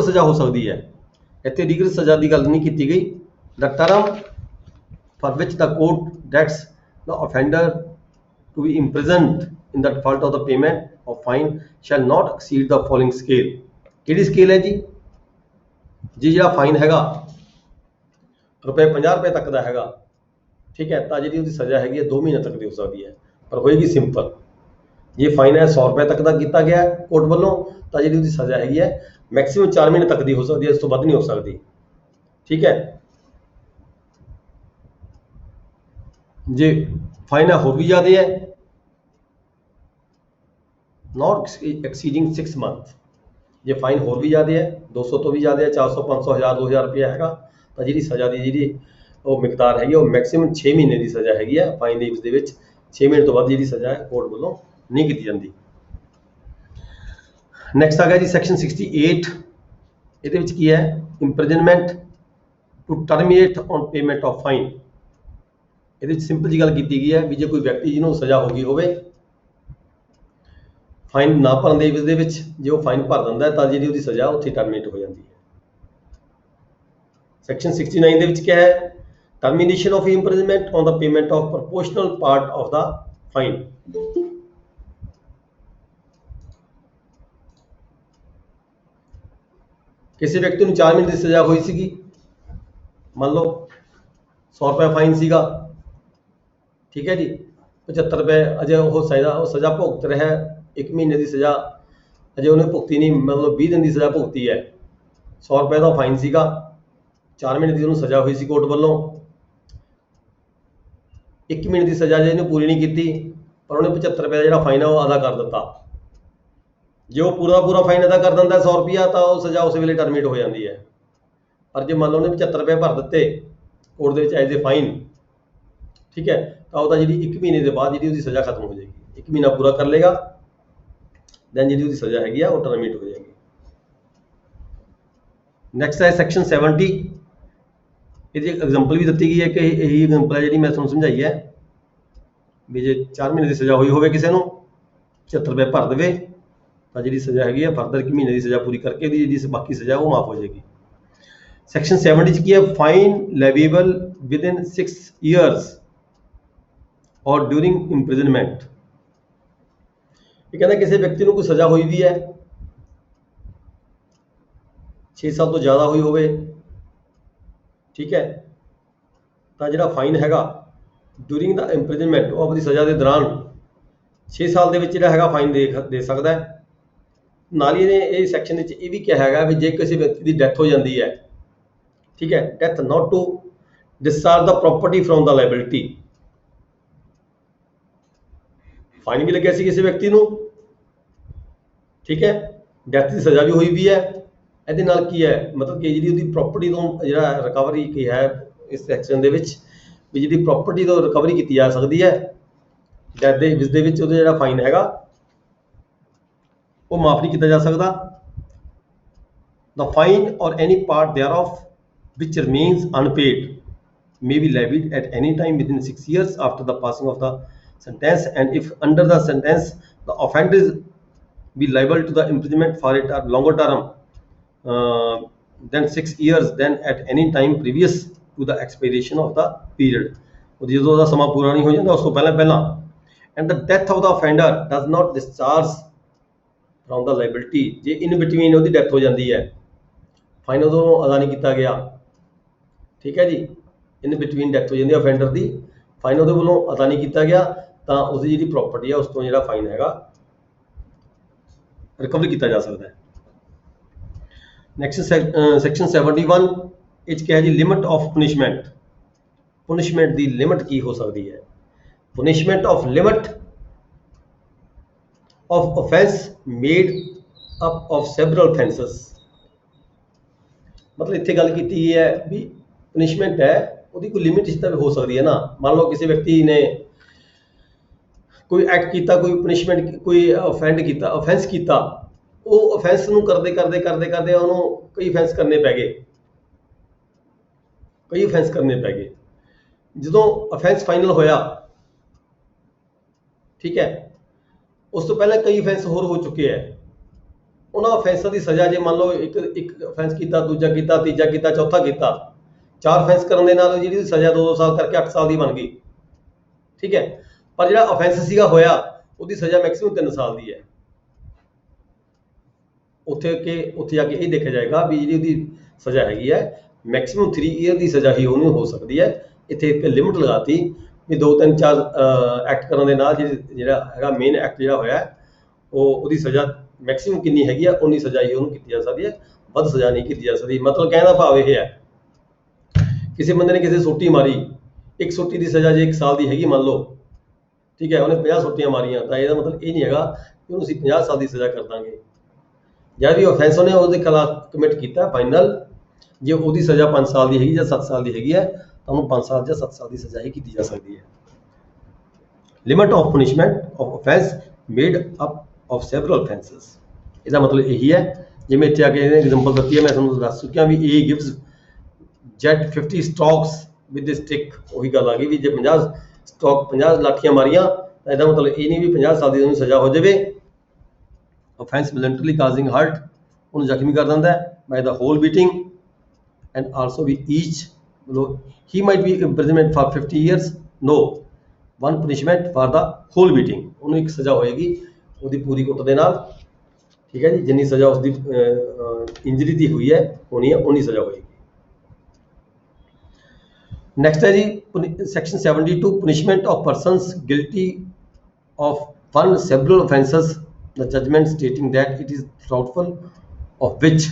ਸਜ਼ਾ ਹੋ ਸਕਦੀ ਹੈ। ਇੱਥੇ ਰਿਗਰਸ ਸਜ਼ਾ ਦੀ ਗੱਲ ਨਹੀਂ ਕੀਤੀ ਗਈ। The term for which the court directs the offender to be imprisoned in the default of the payment of fine shall not exceed the following scale। ਕਿਹੜੀ ਸਕੇਲ ਹੈ ਜੀ? ਜੀ ਜਿਹੜਾ ਫਾਈਨ ਹੈਗਾ ਰੁਪਏ 50 ਰੁਪਏ ਤੱਕ ਦਾ ਹੈਗਾ, ਠੀਕ ਹੈ, ਤਾਂ ਜਿਹੜੀ ਉਹਦੀ ਸਜ਼ਾ ਹੈਗੀ ਹੈ 2 ਮਹੀਨੇ ਤੱਕ ਦੀ ਹੋ ਸਕਦੀ ਹੈ, ਪਰ ਹੋਏਗੀ ਸਿੰਪਲ। ਜੇ ਫਾਈਨ ਹੈ 100 ਰੁਪਏ ਤੱਕ ਦਾ ਕੀਤਾ ਗਿਆ ਕੋਰਟ ਵੱਲੋਂ ਤਾਂ ਜਿਹੜੀ ਉਹਦੀ ਸਜ਼ਾ ਹੈਗੀ ਹੈ ਮੈਕਸਿਮਮ 4 ਮਹੀਨੇ ਤੱਕ ਦੀ ਹੋ ਸਕਦੀ ਹੈ, ਇਸ ਤੋਂ ਵੱਧ ਨਹੀਂ ਹੋ ਸਕਦੀ, ਠੀਕ ਹੈ। ਜੇ ਫਾਈਨ ਹੈ ਹੋਰ ਵੀ ਜ਼ਿਆਦਾ ਹੈ, नॉट एक्सीडिंग 6 मंथ, ਜੇ ਫਾਈਨ ਹੋਰ ਵੀ ਜ਼ਿਆਦਾ ਹੈ 200 ਤੋਂ ਵੀ ਜ਼ਿਆਦਾ ਹੈ, 400 500 1000 2000 ਰੁਪਇਆ ਹੈਗਾ, ਤਾਂ ਜਿਹੜੀ ਸਜ਼ਾ ਦੀ ਜਿਹੜੀ ਉਹ ਮਿਕਦਾਰ ਹੈਗੀ ਉਹ ਮੈਕਸਿਮਮ 6 ਮਹੀਨੇ ਦੀ ਸਜ਼ਾ ਹੈਗੀ ਹੈ। ਫਾਈਨ ਦੇ ਵਿੱਚ 6 ਮਹੀਨੇ ਤੋਂ ਵੱਧ ਜਿਹੜੀ ਸਜ਼ਾ ਹੈ ਕੋਰਟ ਵੱਲੋਂ ਨਹੀਂ ਕੀਤੀ ਜਾਂਦੀ। ਨੈਕਸਟ ਆ ਗਿਆ ਜੀ ਸੈਕਸ਼ਨ 68, ਇਹਦੇ ਵਿੱਚ ਕੀ ਹੈ imprisonment to terminate on payment of fine. ਇਹਦੇ ਵਿੱਚ ਸਿੰਪਲ ਜੀ ਗੱਲ ਕੀਤੀ ਗਈ ਹੈ ਵੀ ਜੇ ਕੋਈ ਵਿਅਕਤੀ ਜਿਹਨੂੰ ਸਜ਼ਾ ਹੋ ਗਈ ਹੋਵੇ ਫਾਈਨ ਨਾ ਭਰਨ ਦੇ ਇਵਜ਼ ਦੇ ਵਿੱਚ ਜੇ ਉਹ ਫਾਈਨ ਭਰ ਦਿੰਦਾ ਹੈ ਤਾਂ ਜਿਹੜੀ ਉਹਦੀ ਸਜ਼ਾ ਉੱਥੇ ਟਰਮੀਨੇਟ ਹੋ ਜਾਂਦੀ ਹੈ। ਸੈਕਸ਼ਨ 69 ਦੇ ਵਿੱਚ ਕਿਹਾ ਹੈ, termination of imprisonment on the payment of proportional part of the fine. ਕਿਸੇ ਵਿਅਕਤੀ ਨੂੰ 4 ਮਹੀਨੇ ਦੀ ਸਜ਼ਾ ਹੋਈ ਸੀਗੀ, ਮੰਨ ਲਓ 100 ਰੁਪਏ ਫਾਈਨ ਸੀਗਾ, ਠੀਕ ਹੈ ਜੀ, 75 ਰੁਪਏ ਅਜੇ ਉਹ ਸਜ਼ਾ ਭੁਗਤ ਰਿਹਾ ਹੈ, 1 ਮਹੀਨੇ ਦੀ ਸਜ਼ਾ ਅਜੇ ਉਹਨੇ ਭੁਗਤੀ ਨਹੀਂ, ਮਤਲਬ 20 ਦਿਨ ਦੀ ਸਜ਼ਾ ਭੁਗਤੀ ਹੈ। 100 ਰੁਪਏ ਦਾ ਫਾਈਨ ਸੀਗਾ, 4 ਮਹੀਨੇ ਦੀ ਉਹਨੂੰ ਸਜ਼ਾ ਹੋਈ ਸੀ ਕੋਰਟ ਵੱਲੋਂ, 1 ਮਹੀਨੇ ਦੀ ਸਜ਼ਾ ਜੇ ਇਹਨੇ ਪੂਰੀ ਨਹੀਂ ਕੀਤੀ ਪਰ ਉਹਨੇ 75 ਰੁਪਏ ਦਾ ਜਿਹੜਾ ਫਾਈਨ ਹੈ ਉਹ ਅਦਾ ਕਰ ਦਿੱਤਾ। ਜੇ ਉਹ ਪੂਰਾ ਫਾਈਨ ਅਦਾ ਕਰ ਦਿੰਦਾ 100 ਰੁਪਇਆ ਤਾਂ ਉਹ ਸਜ਼ਾ ਉਸ ਵੇਲੇ ਟਰਮੀਨੇਟ ਹੋ ਜਾਂਦੀ ਹੈ। ਪਰ ਜੇ ਮੰਨ ਲਓ ਉਹਨੇ 75 ਰੁਪਏ ਭਰ ਦਿੱਤੇ ਕੋਰਟ ਦੇ ਵਿੱਚ ਐਜ਼ ਏ ਫਾਈਨ, ਠੀਕ ਹੈ, ਤਾਂ ਉਹਦਾ ਜਿਹੜੀ 1 ਮਹੀਨੇ ਦੇ ਬਾਅਦ ਜਿਹੜੀ ਉਹਦੀ ਸਜ਼ਾ ਖਤਮ ਹੋ ਜਾਏਗੀ। 1 ਮਹੀਨਾ ਪੂਰਾ ਕਰ ਲੇਗਾ, ਦੈਨ ਜਿਹੜੀ ਉਹਦੀ ਸਜ਼ਾ ਹੈਗੀ ਆ ਉਹ ਟਰਮੀਨੇਟ ਹੋ ਜਾਏਗੀ। ਨੈਕਸਟ ਹੈ ਸੈਕਸ਼ਨ 70। ਇਹਦੀ ਐਗਜ਼ਾਮਪਲ ਵੀ ਦਿੱਤੀ ਗਈ ਹੈ ਕਿ ਇਹੀ ਐਗਜ਼ਾਮਪਲ ਹੈ ਜਿਹੜੀ ਮੈਂ ਤੁਹਾਨੂੰ ਸਮਝਾਈ ਹੈ ਵੀ ਜੇ 4 ਮਹੀਨੇ ਦੀ ਸਜ਼ਾ ਹੋਈ ਹੋਵੇ ਕਿਸੇ ਨੂੰ, 75 ਰੁਪਏ ਭਰ ਦੇਵੇ ਤਾਂ ਜਿਹੜੀ ਸਜ਼ਾ ਹੈਗੀ ਹੈ ਫਰਦਰ 1 ਮਹੀਨੇ ਦੀ ਸਜ਼ਾ ਪੂਰੀ ਕਰਕੇ ਉਹਦੀ ਜਿਹੜੀ ਬਾਕੀ ਸਜ਼ਾ ਉਹ ਮਾਫ ਹੋ ਜਾਏਗੀ। ਸੈਕਸ਼ਨ 70 ਚ ਕੀ ਹੈ, ਫਾਈਨ ਲੈਵੀਬਲ ਵਿਦਿਨ 6 years ਔਰ ਡਿਊਰਿੰਗ ਇੰਪ੍ਰਿਜ਼ਨਮੈਂਟ। ਇਹ ਕਹਿੰਦਾ ਕਿਸੇ ਵਿਅਕਤੀ ਨੂੰ ਕੋਈ ਸਜ਼ਾ ਹੋਈ ਵੀ ਹੈ, 6 ਸਾਲ ਤੋਂ ਜ਼ਿਆਦਾ ਹੋਈ ਹੋਵੇ, ਠੀਕ ਹੈ, ਤਾਂ ਜਿਹੜਾ ਫਾਈਨ ਹੈਗਾ ਡਿਊਰਿੰਗ ਦਾ ਇੰਪ੍ਰਿਜ਼ਨਮੈਂਟ ਉਹ ਆਪਣੀ ਸਜ਼ਾ ਦੇ ਦੌਰਾਨ 6 ਸਾਲ ਦੇ ਵਿੱਚ ਜਿਹੜਾ ਹੈਗਾ ਫਾਈਨ ਦੇ ਸਕਦਾ ਹੈ। ਨਾਲ ਹੀ ਇਹਨੇ ਇਹ ਸੈਕਸ਼ਨ ਵਿੱਚ ਇਹ ਵੀ ਕਿਹਾ ਹੈਗਾ ਵੀ ਜੇ ਕਿਸੇ ਵਿਅਕਤੀ ਦੀ ਡੈਥ ਹੋ ਜਾਂਦੀ ਹੈ, ਠੀਕ ਹੈ, death not to discharge the property from the liability. Fine ਵੀ ਲੱਗਿਆ ਸੀ ਕਿਸੇ ਵਿਅਕਤੀ ਨੂੰ, ਠੀਕ ਹੈ, ਡੈਥ ਦੀ ਸਜ਼ਾ ਵੀ ਹੋਈ ਵੀ ਹੈ। ਇਹਦੇ ਨਾਲ ਕੀ ਹੈ, ਮਤਲਬ ਕਿ ਜਿਹੜੀ ਉਹਦੀ ਪ੍ਰੋਪਰਟੀ ਤੋਂ ਜਿਹੜਾ ਰਿਕਵਰੀ ਕੀ ਹੈ ਇਸ ਸੈਕਸ਼ਨ ਦੇ ਵਿੱਚ ਵੀ ਜਿਹੜੀ ਪ੍ਰੋਪਰਟੀ ਤੋਂ ਰਿਕਵਰੀ ਕੀਤੀ ਜਾ ਸਕਦੀ ਹੈ ਡੈਥ ਦੇ ਵਿੱਚ, ਦੇ ਵਿੱਚ ਉਹਦਾ ਜਿਹੜਾ ਫਾਈਨ ਹੈਗਾ ਉਹ ਮਾਫ ਨਹੀਂ ਕੀਤਾ ਜਾ ਸਕਦਾ। The fine or any part thereof which remains unpaid may be levied at any time within 6 years after the passing of the sentence, and if under the sentence the offender is be liable to the imprisonment for a longer term than 6 years then at any time previous to the expiration of the period। ਜਦੋਂ ਉਹਦਾ ਸਮਾਂ ਪੂਰਾ ਨਹੀਂ ਹੋ ਜਾਂਦਾ ਉਸ ਤੋਂ ਪਹਿਲਾਂ and the death of the offender does not discharge from the liability। ਜੇ ਇਨ ਬਿਟਵੀਨ ਉਹਦੀ ਡੈਥ ਹੋ ਜਾਂਦੀ ਹੈ, ਫਾਈਨ ਉਦੋਂ ਅਦਾ ਨਹੀਂ ਕੀਤਾ ਗਿਆ, ਠੀਕ ਹੈ ਜੀ, ਇਨ ਬਿਟਵੀਨ ਡੈਥ ਹੋ ਜਾਂਦੀ ਹੈ ਅਫੈਂਡਰ ਦੀ, ਫਾਈਨ ਉਹਦੇ ਵੱਲੋਂ ਅਦਾ ਨਹੀਂ ਕੀਤਾ ਗਿਆ ਤਾਂ ਉਸਦੀ ਜਿਹੜੀ ਪ੍ਰੋਪਰਟੀ ਹੈ ਉਸ ਤੋਂ ਜਿਹੜਾ ਫਾਈਨ ਹੈਗਾ ਰਿਕਵਰ ਕੀਤਾ ਜਾ ਸਕਦਾ ਹੈ। ਨੈਕਸਟ ਸੈਕਸ਼ਨ 71 ਇਹ ਕਿਹਾ ਜੀ limit of punishment. Punishment the limit ਕੀ ਹੋ ਸਕਦੀ ਹੈ? punishment of limit of offense made up of several offenses। मतलब ਇੱਥੇ ਗੱਲ ਕੀਤੀ ਹੈ ਵੀ punishment ਹੈ ਉਹਦੀ ਕੋਈ ਲਿਮਿਟ ਤਾਂ ਹੋ ਸਕਦੀ ਹੈ ਨਾ। ਮੰਨ ਲਓ ਕਿਸੇ ਵਿਅਕਤੀ ਨੇ ਕੋਈ ਐਕਟ ਕੀਤਾ, ਕੋਈ punishment, ਕੋਈ offense ਕੀਤਾ, ਉਹ offense ਨੂੰ ਕਰਦੇ ਉਹਨੂੰ ਕਈ offense ਕਰਨੇ ਪੈ ਗਏ। ਜਦੋਂ offense ਫਾਈਨਲ ਹੋਇਆ, ਠੀਕ ਹੈ, ਉਸ ਤੋਂ ਪਹਿਲਾਂ ਕਈ offense ਹੋਰ ਹੋ ਚੁੱਕੇ ਹੈ। ਉਹਨਾਂ offenses ਦੀ ਸਜ਼ਾ ਜੇ ਮੰਨ ਲਓ ਇੱਕ offense ਕੀਤਾ, ਦੂਜਾ ਕੀਤਾ, ਤੀਜਾ ਕੀਤਾ, ਚੌਥਾ ਕੀਤਾ, 4 offense ਕਰਨ ਦੇ ਨਾਲ ਜਿਹੜੀ ਸਜ਼ਾ 2 ਸਾਲ ਕਰਕੇ 8 ਸਾਲ ਦੀ ਬਣ ਗਈ, ਠੀਕ ਹੈ। ਪਰ ਜਿਹੜਾ offense ਸੀਗਾ ਹੋਇਆ ਉਹਦੀ ਸਜ਼ਾ ਮੈਕਸਿਮਮ 3 ਸਾਲ ਦੀ ਹੈ। ਉੱਥੇ ਜਾ ਕੇ ਇਹ ਦੇਖਿਆ ਜਾਏਗਾ ਵੀ ਜਿਹੜੀ ਉਹਦੀ ਸਜ਼ਾ ਹੈਗੀ ਹੈ ਮੈਕਸਿਮਮ 3 ਈਅਰ ਦੀ ਸਜ਼ਾ ਹੀ ਉਹਨੂੰ ਹੋ ਸਕਦੀ ਹੈ। ਇੱਥੇ ਇੱਕ ਲਿਮਿਟ ਲਗਾਤੀ ਵੀ 2 3 4 ਐਕਟ ਕਰਨ ਦੇ ਨਾਲ ਜਿਹੜਾ ਹੈਗਾ ਮੇਨ ਐਕਟ ਜਿਹੜਾ ਹੋਇਆ ਉਹਦੀ ਸਜ਼ਾ ਮੈਕਸਿਮਮ ਕਿੰਨੀ ਹੈਗੀ ਆ, ਉਨੀ ਸਜ਼ਾ ਹੀ ਉਹਨੂੰ ਕੀਤੀ ਜਾ ਸਕਦੀ ਹੈ, ਵੱਧ ਸਜ਼ਾ ਨਹੀਂ ਕੀਤੀ ਜਾ ਸਕਦੀ। ਮਤਲਬ ਕਹਿਣ ਦਾ ਭਾਵ ਇਹ ਹੈ ਕਿਸੇ ਬੰਦੇ ਨੇ ਕਿਸੇ ਸੋਟੀ ਮਾਰੀ, ਇੱਕ ਸੋਟੀ ਦੀ ਸਜ਼ਾ ਜੇ 1 ਸਾਲ ਦੀ ਹੈਗੀ ਮੰਨ ਲਓ, ਠੀਕ ਹੈ, ਉਹਨੇ 50 ਸੋਟੀਆਂ ਮਾਰੀਆਂ ਤਾਂ ਇਹਦਾ ਮਤਲਬ ਇਹ ਨਹੀਂ ਹੈਗਾ ਕਿ ਉਹਨੂੰ ਅਸੀਂ 50 ਸਾਲ ਦੀ ਸਜ਼ਾ ਕਰ ਦਾਂਗੇ। ਜਦ ਵੀ offense ਉਹਨੇ ਉਹਦੇ ਖਿਲਾਫ ਕਮਿਟ ਕੀਤਾ ਫਾਈਨਲ, ਜੇ ਉਹਦੀ ਸਜ਼ਾ 5 ਸਾਲ ਦੀ ਹੈਗੀ ਜਾਂ 7 ਸਾਲ ਦੀ ਹੈਗੀ ਹੈ ਤਾਂ ਉਹਨੂੰ 5 ਸਾਲ ਜਾਂ 7 ਸਾਲ ਦੀ ਸਜ਼ਾ ਹੀ ਕੀਤੀ ਜਾ ਸਕਦੀ ਹੈ। Limit of punishment of offense made up of several offenses। ਇਹਦਾ ਮਤਲਬ ਇਹੀ ਹੈ, ਜਿਵੇਂ ਇੱਥੇ ਆ ਕੇ ਇਹਨੇ ਐਗਜ਼ਾਮਪਲ ਦਿੱਤੀ ਹੈ, ਮੈਂ ਤੁਹਾਨੂੰ ਦੱਸ ਚੁੱਕਿਆ ਵੀ A gives Z 50 strokes with a stick। ਉਹੀ ਗੱਲ ਆ ਗਈ ਵੀ ਜੇ 50 ਲਾਠੀਆਂ ਮਾਰੀਆਂ ਤਾਂ ਇਹਦਾ ਮਤਲਬ ਇਹ ਨਹੀਂ ਵੀ 50 ਸਾਲ ਦੀ ਉਹਨੂੰ ਸਜ਼ਾ ਹੋ ਜਾਵੇ, offense voluntarily causing hurt, ਉਹਨੂੰ ਜ਼ਖਮੀ ਕਰ ਦਿੰਦਾ ਹੈ by the whole beating, and also we each, he might be imprisonment for 50 years, no, one punishment for the whole beating, ਉਹਨੂੰ ਇੱਕ ਸਜ਼ਾ ਹੋਏਗੀ ਉਹਦੀ ਪੂਰੀ ਕੁੱਟ ਦੇ ਨਾਲ, ਠੀਕ ਹੈ ਜੀ, ਜਿੰਨੀ ਸਜ਼ਾ ਉਸਦੀ ਇੰਜਰੀ ਦੀ ਹੋਈ ਹੈ ਹੋਣੀ ਹੈ ਉਨੀ ਸਜ਼ਾ ਹੋਏਗੀ। ਨੈਕਸਟ ਹੈ ਜੀ section 72 punishment of persons guilty of one several offences, the judgment stating that it is doubtful of which,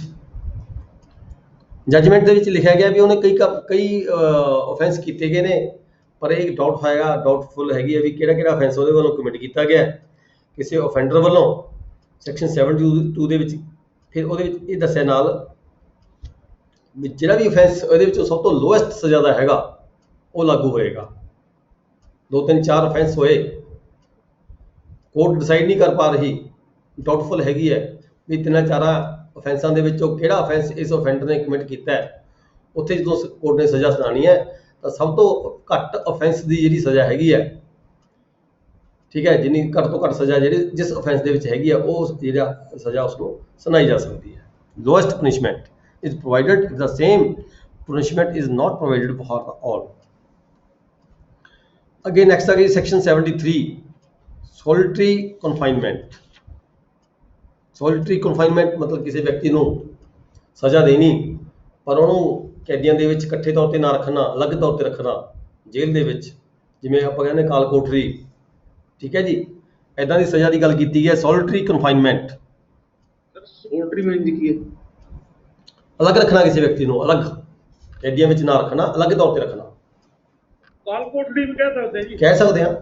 judgment ਦੇ ਵਿੱਚ ਲਿਖਿਆ ਗਿਆ ਵੀ ਉਹਨੇ ਕਈ offense ਕੀਤੇ ਗਏ ਨੇ, ਪਰ ਇਹ ਡਾਊਟ ਹੋਏਗਾ, ਡਾਊਟਫੁਲ ਹੈਗੀ ਹੈ ਵੀ ਕਿਹੜਾ ਕਿਹੜਾ offense ਉਹਦੇ ਵੱਲੋਂ ਕਮਿਟ ਕੀਤਾ ਗਿਆ ਕਿਸੇ offender ਵੱਲੋਂ। ਸੈਕਸ਼ਨ 72 ਦੇ ਵਿੱਚ ਫਿਰ ਉਹਦੇ ਵਿੱਚ ਇਹ ਦੱਸਿਆ ਨਾਲ ਵੀ ਜਿਹੜਾ ਵੀ offense ਉਹਦੇ ਵਿੱਚੋਂ ਸਭ ਤੋਂ ਲੋਐਸਟ ਸਜ਼ਾ ਦਾ ਹੈਗਾ ਉਹ ਲਾਗੂ ਹੋਏਗਾ। 2 3 4 offense ਹੋਏ, ਕੋਰਟ ਡਿਸਾਈਡ ਨਹੀਂ ਕਰ ਪਾ ਰਹੀ, ਡਾਊਟਫੁਲ ਹੈਗੀ ਹੈ ਵੀ 3 4 offenses ਦੇ ਵਿੱਚੋਂ ਕਿਹੜਾ offense ਇਸ offender ਨੇ ਕਮਿਟ ਕੀਤਾ ਹੈ, ਉੱਥੇ ਜਦੋਂ ਕੋਰਟ ਨੇ ਸਜ਼ਾ ਸੁਣਾਉਣੀ ਹੈ ਤਾਂ ਸਭ ਤੋਂ ਘੱਟ offense ਦੀ ਜਿਹੜੀ ਸਜ਼ਾ ਹੈਗੀ ਹੈ, ਠੀਕ ਹੈ, ਜਿੰਨੀ ਘੱਟ ਤੋਂ ਘੱਟ ਸਜ਼ਾ ਜਿਹੜੀ ਜਿਸ offense ਦੇ ਵਿੱਚ ਹੈਗੀ ਆ ਉਹ ਜਿਹੜਾ ਸਜ਼ਾ ਉਸਨੂੰ ਸੁਣਾਈ ਜਾ ਸਕਦੀ ਹੈ। Lowest punishment is provided if the same punishment is not provided for all. Again next ਆ ਗਈ section 73 solitary confinement। solitary confinement ਮਤਲਬ ਕਿਸੇ ਵਿਅਕਤੀ ਨੂੰ ਸਜ਼ਾ ਦੇਣੀ ਪਰ ਉਹਨੂੰ ਕੈਦੀਆਂ ਦੇ ਵਿੱਚ ਇਕੱਠੇ ਤੌਰ ਤੇ ਨਾ ਰੱਖਣਾ, ਅਲੱਗ ਤੌਰ ਤੇ ਰੱਖਣਾ ਜੇਲ੍ਹ ਦੇ ਵਿੱਚ, ਜਿਵੇਂ ਆਪਾਂ ਕਹਿੰਦੇ ਕਾਲ ਕੋਠਰੀ, ਠੀਕ ਹੈ ਜੀ, ਐਦਾਂ ਦੀ ਸਜ਼ਾ ਦੀ ਗੱਲ ਕੀਤੀ ਹੈ solitary confinement। solitary means ਕੀ ਹੈ? ਅਲੱਗ ਰੱਖਣਾ ਕਿਸੇ ਵਿਅਕਤੀ ਨੂੰ, ਅਲੱਗ ਕੈਦੀਆਂ ਵਿੱਚ ਨਾ ਰੱਖਣਾ, ਅਲੱਗ ਤੌਰ ਤੇ ਰੱਖਣਾ। ਕਾਲ ਕੋਠਰੀ ਵੀ ਕਹਿ ਸਕਦੇ ਜੀ, ਕਹਿ ਸਕਦੇ ਹਾਂ।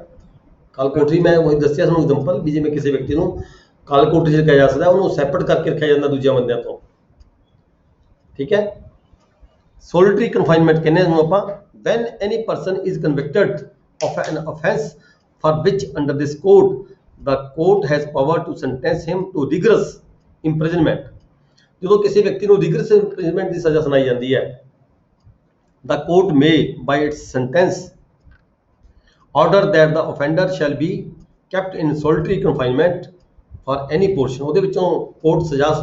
ਕਾਲ ਕੋਠਰੀ ਮੈਂ ਉਹੀ ਦੱਸਿਆ ਤੁਹਾਨੂੰ ਐਗਜ਼ਾਮਪਲ ਵੀ ਜਿਵੇਂ ਕਿਸੇ ਵਿਅਕਤੀ ਨੂੰ ਕਾਲ ਕੋਠਰੀ 'ਚ ਰੱਖਿਆ ਜਾ ਸਕਦਾ, ਉਹਨੂੰ ਸੈਪਰੇਟ ਕਰਕੇ ਰੱਖਿਆ ਜਾਂਦਾ ਦੂਜਿਆਂ ਬੰਦਿਆਂ ਤੋਂ, ਠੀਕ ਹੈ। solitary confinement ਕਹਿੰਦੇ ਨੂੰ ਆਪਾਂ when any person is convicted of an offence for which under this code the court has power to sentence him to rigorous imprisonment। ਜਦੋਂ ਕਿਸੇ ਵਿਅਕਤੀ ਨੂੰ rigorous imprisonment ਦੀ ਸਜ਼ਾ ਸੁਣਾਈ ਜਾਂਦੀ ਹੈ, the court may by its sentence order that the offender shall be kept in solitary confinement for any portion। ਉਹਦੇ ਵਿੱਚੋਂ ਕੋਰਟ ਸਜ਼ਾ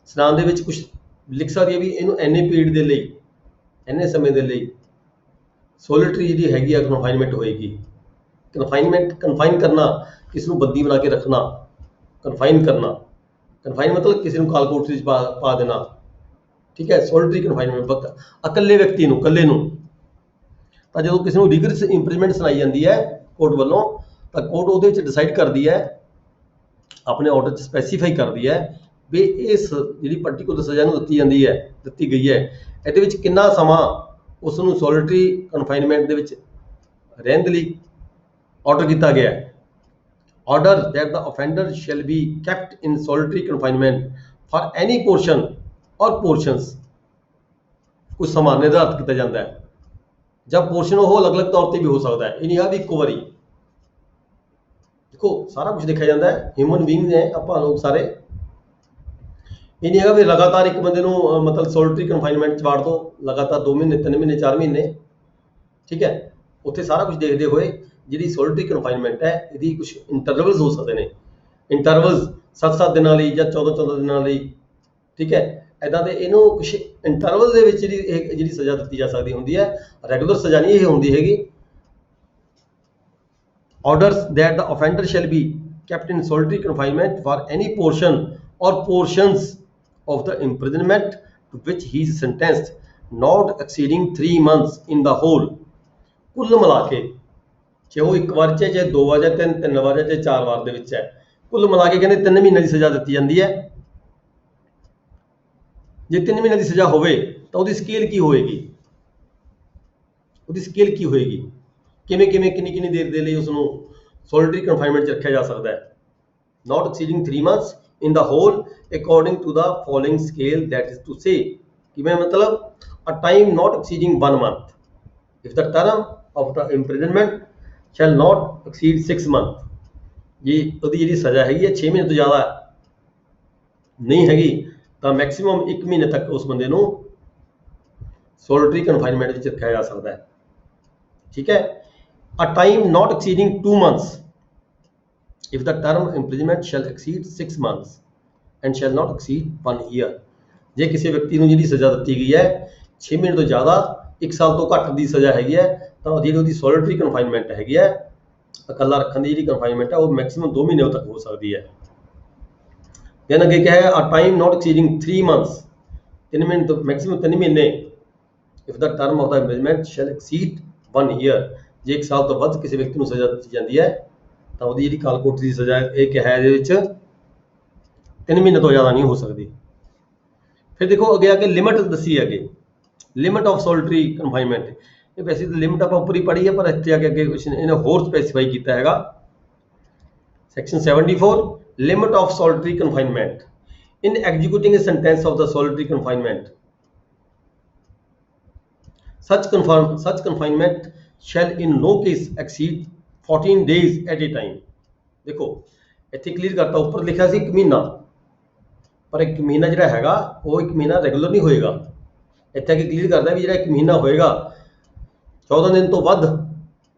ਸੁਣਾਉਣ ਦੇ ਵਿੱਚ ਕੁਝ ਲਿਖ ਸਕਦੀ ਹੈ ਵੀ ਇਹਨੂੰ ਇੰਨੇ ਪੀਰੀਅਡ ਦੇ ਲਈ, ਇੰਨੇ ਸਮੇਂ ਦੇ ਲਈ ਸੋਲਿਟਰੀ ਜਿਹੜੀ ਹੈਗੀ ਆ ਕਨਫਾਈਨਮੈਂਟ ਹੋਏਗੀ। ਕਨਫਾਈਨ ਕਰਨਾ, ਕਿਸ ਨੂੰ ਬੰਦੀ ਬਣਾ ਕੇ ਰੱਖਣਾ, ਕਨਫਾਈਨ ਕਰਨਾ, ਕਨਫਾਈਨ ਮਤਲਬ ਕਿਸੇ ਨੂੰ ਕਾਲ ਕੋਠਰੀ 'ਚ ਪਾ ਦੇਣਾ, ਠੀਕ ਹੈ। ਸੋਲਿਟਰੀ ਕਨਫਾਈਨਮੈਂਟ ਇਕੱਲੇ ਵਿਅਕਤੀ ਨੂੰ, ਇਕੱਲੇ ਨੂੰ। ਤਾਂ ਜਦੋਂ ਕਿਸੇ ਨੂੰ ਰਿਗਰਸ ਇੰਪ੍ਰਿਜ਼ਨਮੈਂਟ ਸੁਣਾਈ ਜਾਂਦੀ ਹੈ ਕੋਰਟ ਵੱਲੋਂ, ਤਾਂ ਕੋਰਟ ਉਹਦੇ ਵਿੱਚ ਡਿਸਾਈਡ ਕਰਦੀ ਹੈ, ਆਪਣੇ ਆਰਡਰ 'ਚ ਸਪੈਸੀਫਾਈ ਕਰਦੀ ਹੈ ਵੀ ਇਸ ਜਿਹੜੀ ਪਾਰਟੀਕੂਲਰ ਸਜ਼ਾ ਨੂੰ ਦਿੱਤੀ ਗਈ ਹੈ, ਇਹਦੇ ਵਿੱਚ ਕਿੰਨਾ ਸਮਾਂ ਉਸ ਨੂੰ ਸੋਲਿਟਰੀ ਕਨਫਾਈਨਮੈਂਟ ਦੇ ਵਿੱਚ ਰਹਿਣ ਦੇ ਲਈ ਆਰਡਰ ਕੀਤਾ ਗਿਆ ਹੈ। Order that the offender shall be kept in solitary confinement for any portion or portions, ਕੁਝ ਸਮਾਂ ਨਿਰਧਾਰਿਤ ਕੀਤਾ ਜਾਂਦਾ ਹੈ ਜਾਂ ਪੋਰਸ਼ਨ ਉਹ ਅਲੱਗ-ਅਲੱਗ ਤੌਰ ਤੇ ਵੀ ਹੋ ਸਕਦਾ ਹੈ। ਇਹ ਨਹੀਂ ਆ ਵੀ ਇੱਕੋ ਵਾਰੀ। ਦੇਖੋ ਸਾਰਾ ਕੁਝ ਦੇਖਿਆ ਜਾਂਦਾ ਹੈ, ਹਿਊਮਨ ਬੀਇੰਗ ਨੇ ਆਪਾਂ ਲੋਕ ਸਾਰੇ। ਇਹ ਨਹੀਂ ਹੈਗਾ ਵੀ ਲਗਾਤਾਰ ਇੱਕ ਬੰਦੇ ਨੂੰ ਮਤਲਬ ਸੋਲਿਟਰੀ ਕਨਫਾਈਨਮੈਂਟ 'ਚ ਵਾੜ ਦਿਓ, ਲਗਾਤਾਰ 2 ਮਹੀਨੇ 3 ਮਹੀਨੇ 4 ਮਹੀਨੇ, ਠੀਕ ਹੈ। ਉੱਥੇ ਸਾਰਾ ਕੁਝ ਦੇਖਦੇ ਹੋਏ ਜਿਹੜੀ ਸੋਲਿਟਰੀ ਕਨਫਾਈਨਮੈਂਟ ਹੈ ਇਹਦੀ ਕੁਝ ਇੰਟਰਵਲਸ ਹੋ ਸਕਦੇ ਨੇ, ਇੰਟਰਵਲਸ 7-7 ਦਿਨਾਂ ਲਈ ਜਾਂ 14-14 ਦਿਨਾਂ ਲਈ, ਠੀਕ ਹੈ। ਇੱਦਾਂ ਦੇ ਇਹਨੂੰ ਕੁਝ ਇੰਟਰਵਲ ਦੇ ਵਿੱਚ ਜਿਹੜੀ ਸਜ਼ਾ ਦਿੱਤੀ ਜਾ ਸਕਦੀ ਹੁੰਦੀ ਹੈ, ਰੈਗੂਲਰ ਸਜ਼ਾ ਨਹੀਂ ਇਹ ਹੁੰਦੀ ਹੈਗੀ। Orders that the offender shall be kept in solitary confinement for any portion or portions of the imprisonment to which he is sentenced, not exceeding 3 months in the whole। ਕੁੱਲ ਮਿਲਾ ਕੇ ਚਾਹੇ ਉਹ 1 ਵਾਰ 'ਚ, ਚਾਹੇ 2 ਵਾਰ, ਜਾਂ 3 ਵਾਰ, ਜਾਂ 4 ਵਾਰ ਦੇ ਵਿੱਚ ਹੈ, ਕੁੱਲ ਮਿਲਾ ਕੇ ਕਹਿੰਦੇ 3 ਮਹੀਨੇ ਦੀ ਸਜ਼ਾ ਦਿੱਤੀ ਜਾਂਦੀ ਹੈ। ਜੇ 3 ਮਹੀਨੇ ਦੀ ਸਜ਼ਾ ਹੋਵੇ ਤਾਂ ਉਹਦੀ ਸਕੇਲ ਕੀ ਹੋਏਗੀ, ਉਹਦੀ ਸਕੇਲ ਕੀ ਹੋਏਗੀ, ਕਿੰਨੀ ਦੇਰ ਦੇ ਲਈ ਉਸ ਨੂੰ ਸੋਲਿਟਰੀ ਕਨਫਾਈਨਮੈਂਟ 'ਚ ਰੱਖਿਆ ਜਾ ਸਕਦਾ ਹੈ। not exceeding 3 months in the whole according to the following scale, that is to say, ਕਿਵੇਂ ਮਤਲਬ a time not exceeding 1 month if the term of the imprisonment shall not exceed 6 months। ਜੇ ਉਹਦੀ ਜਿਹੜੀ ਸਜ਼ਾ ਹੈਗੀ ਹੈ 6 ਮਹੀਨੇ ਤੋਂ ਜ਼ਿਆਦਾ ਨਹੀਂ ਹੈਗੀ ਤਾਂ ਮੈਕਸਿਮਮ 1 ਮਹੀਨੇ ਤੱਕ ਉਸ ਬੰਦੇ ਨੂੰ ਸੋਲਿਟਰੀ ਕਨਫਾਈਨਮੈਂਟ ਵਿੱਚ ਰੱਖਿਆ ਜਾ ਸਕਦਾ ਹੈ, ਠੀਕ ਹੈ। A time not exceeding 2 months if the term imprisonment shall exceed 6 months। And shall not exceed 1 year. ਜੇ ਕਿਸੇ ਵਿਅਕਤੀ ਨੂੰ ਜਿਹੜੀ ਸਜ਼ਾ ਦਿੱਤੀ ਗਈ ਹੈ 6 ਮਹੀਨੇ ਤੋਂ ਜ਼ਿਆਦਾ 1 ਸਾਲ ਤੋਂ ਘੱਟ ਦੀ ਸਜ਼ਾ ਹੈਗੀ ਹੈ ਤਾਂ ਜਿਹੜੀ ਉਹਦੀ ਸੋਲਿਟਰੀ ਕਨਫਾਈਨਮੈਂਟ ਹੈਗੀ ਹੈ, ਇਕੱਲਾ ਰੱਖਣ ਦੀ ਜਿਹੜੀ ਕਨਫਾਈਨਮੈਂਟ ਹੈ ਉਹ ਮੈਕਸਿਮਮ 2 ਮਹੀਨੇ ਤੱਕ ਹੋ ਸਕਦੀ ਹੈ। then ਅੱਗੇ ਕਿਹਾ ਹੈ a time not exceeding 3 months, 3 ਮਹੀਨੇ ਤੋਂ ਮੈਕਸਿਮਮ 3 ਮਹੀਨੇ if the term of the imprisonment shall exceed 1 year, ਜੇ 1 ਸਾਲ ਤੋਂ ਵੱਧ ਕਿਸੇ ਵਿਅਕਤੀ ਨੂੰ ਸਜ਼ਾ ਦਿੱਤੀ ਜਾਂਦੀ ਹੈ ਤਾਂ ਉਹਦੀ ਜਿਹੜੀ ਕਾਲਕੋਠੀ ਦੀ ਸਜ਼ਾ ਇਹ ਕਿਹਾ ਹੈ ਇਹਦੇ ਵਿੱਚ 3 ਮਹੀਨੇ ਤੋਂ ਜ਼ਿਆਦਾ ਨਹੀਂ ਹੋ ਸਕਦੀ। ਫਿਰ ਦੇਖੋ ਅੱਗੇ ਆ ਕੇ ਲਿਮਟ ਦੱਸੀ ਹੈ, ਅੱਗੇ ਲਿਮਟ ਆਫ ਸੋਲਿਟਰੀ ਕਨਫਾਈਨਮੈਂਟ। ਇਹ ਵੈਸੇ ਤਾਂ ਲਿਮਟ ਆਪਾਂ ਉੱਪਰ ਹੀ ਪੜ੍ਹੀ ਹੈ ਪਰ ਇੱਥੇ ਆ ਕੇ ਅੱਗੇ ਕੁਛ ਇਹਨੇ ਹੋਰ ਸਪੈਸੀਫਾਈ ਕੀਤਾ ਹੈਗਾ। Section 74 limit of solitary confinement in executing a sentence of the solitary confinement, such confinement shall in no case exceed 14 days at a time। देखो ਇੱਥੇ ਕਲੀਅਰ ਕਰਤਾ, ਉੱਪਰ ਲਿਖਿਆ ਸੀ 1 ਮਹੀਨਾ, ਪਰ 1 ਮਹੀਨਾ ਜਿਹੜਾ ਹੈਗਾ ਉਹ 1 ਮਹੀਨਾ ਰੈਗੂਲਰ ਨਹੀਂ ਹੋਏਗਾ। ਇੱਥੇ ਕਿ ਕਲੀਅਰ ਕਰਦਾ ਵੀ ਜਿਹੜਾ 1 ਮਹੀਨਾ ਹੋਏਗਾ 14 ਦਿਨ ਤੋਂ ਵੱਧ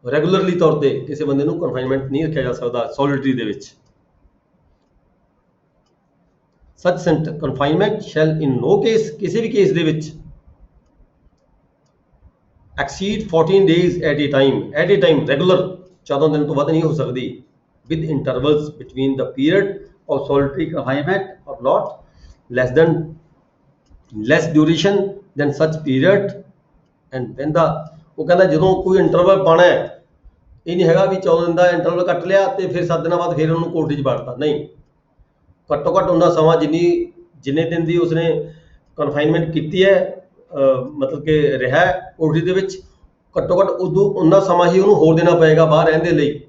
ਰੈਗੂਲਰਲੀ ਤੌਰ ਤੇ ਕਿਸੇ ਬੰਦੇ ਨੂੰ ਕਨਫਾਈਨਮੈਂਟ ਨਹੀਂ ਰੱਖਿਆ ਜਾ ਸਕਦਾ ਸੋਲਿਟਰੀ ਦੇ ਵਿੱਚ। such confinement shall in no case, ਕਿਸੇ ਵੀ ਕੇਸ ਦੇ ਵਿੱਚ exceed 14 days at a time regular 14 ਦਿਨ ਤੋਂ ਵੱਧ ਨਹੀਂ ਹੋ ਸਕਦੀ with intervals between the period of solitary confinement or not less duration than such period and when the ਉਹ ਕਹਿੰਦਾ ਜਦੋਂ ਕੋਈ ਇੰਟਰਵਲ ਪਾਣਾ ਹੈ, ਇਹ ਨਹੀਂ ਹੈਗਾ ਵੀ 14 ਦਿਨ ਦਾ ਇੰਟਰਵਲ ਕੱਟ ਲਿਆ ਤੇ ਫਿਰ 7 ਦਿਨਾਂ ਬਾਅਦ ਫਿਰ ਉਹਨੂੰ ਕੋਠੀ 'ਚ ਵੜਤਾ, ਨਹੀਂ, ਘੱਟੋ ਘੱਟ ਉਹਨਾਂ ਸਮਾਂ ਜਿੰਨੇ ਦਿਨ ਦੀ ਉਸਨੇ ਕਨਫਾਈਨਮੈਂਟ ਕੀਤੀ ਹੈ ਮਤਲਬ ਕਿ ਰਿਹਾ ਕੋਠੀ ਦੇ ਵਿੱਚ, ਘੱਟੋ ਘੱਟ ਉਦੋਂ ਉਹਨਾਂ ਸਮਾਂ ਹੀ ਉਹਨੂੰ ਹੋਰ ਦੇਣਾ ਪਏਗਾ ਬਾਹਰ ਰਹਿਣ ਦੇ ਲਈ।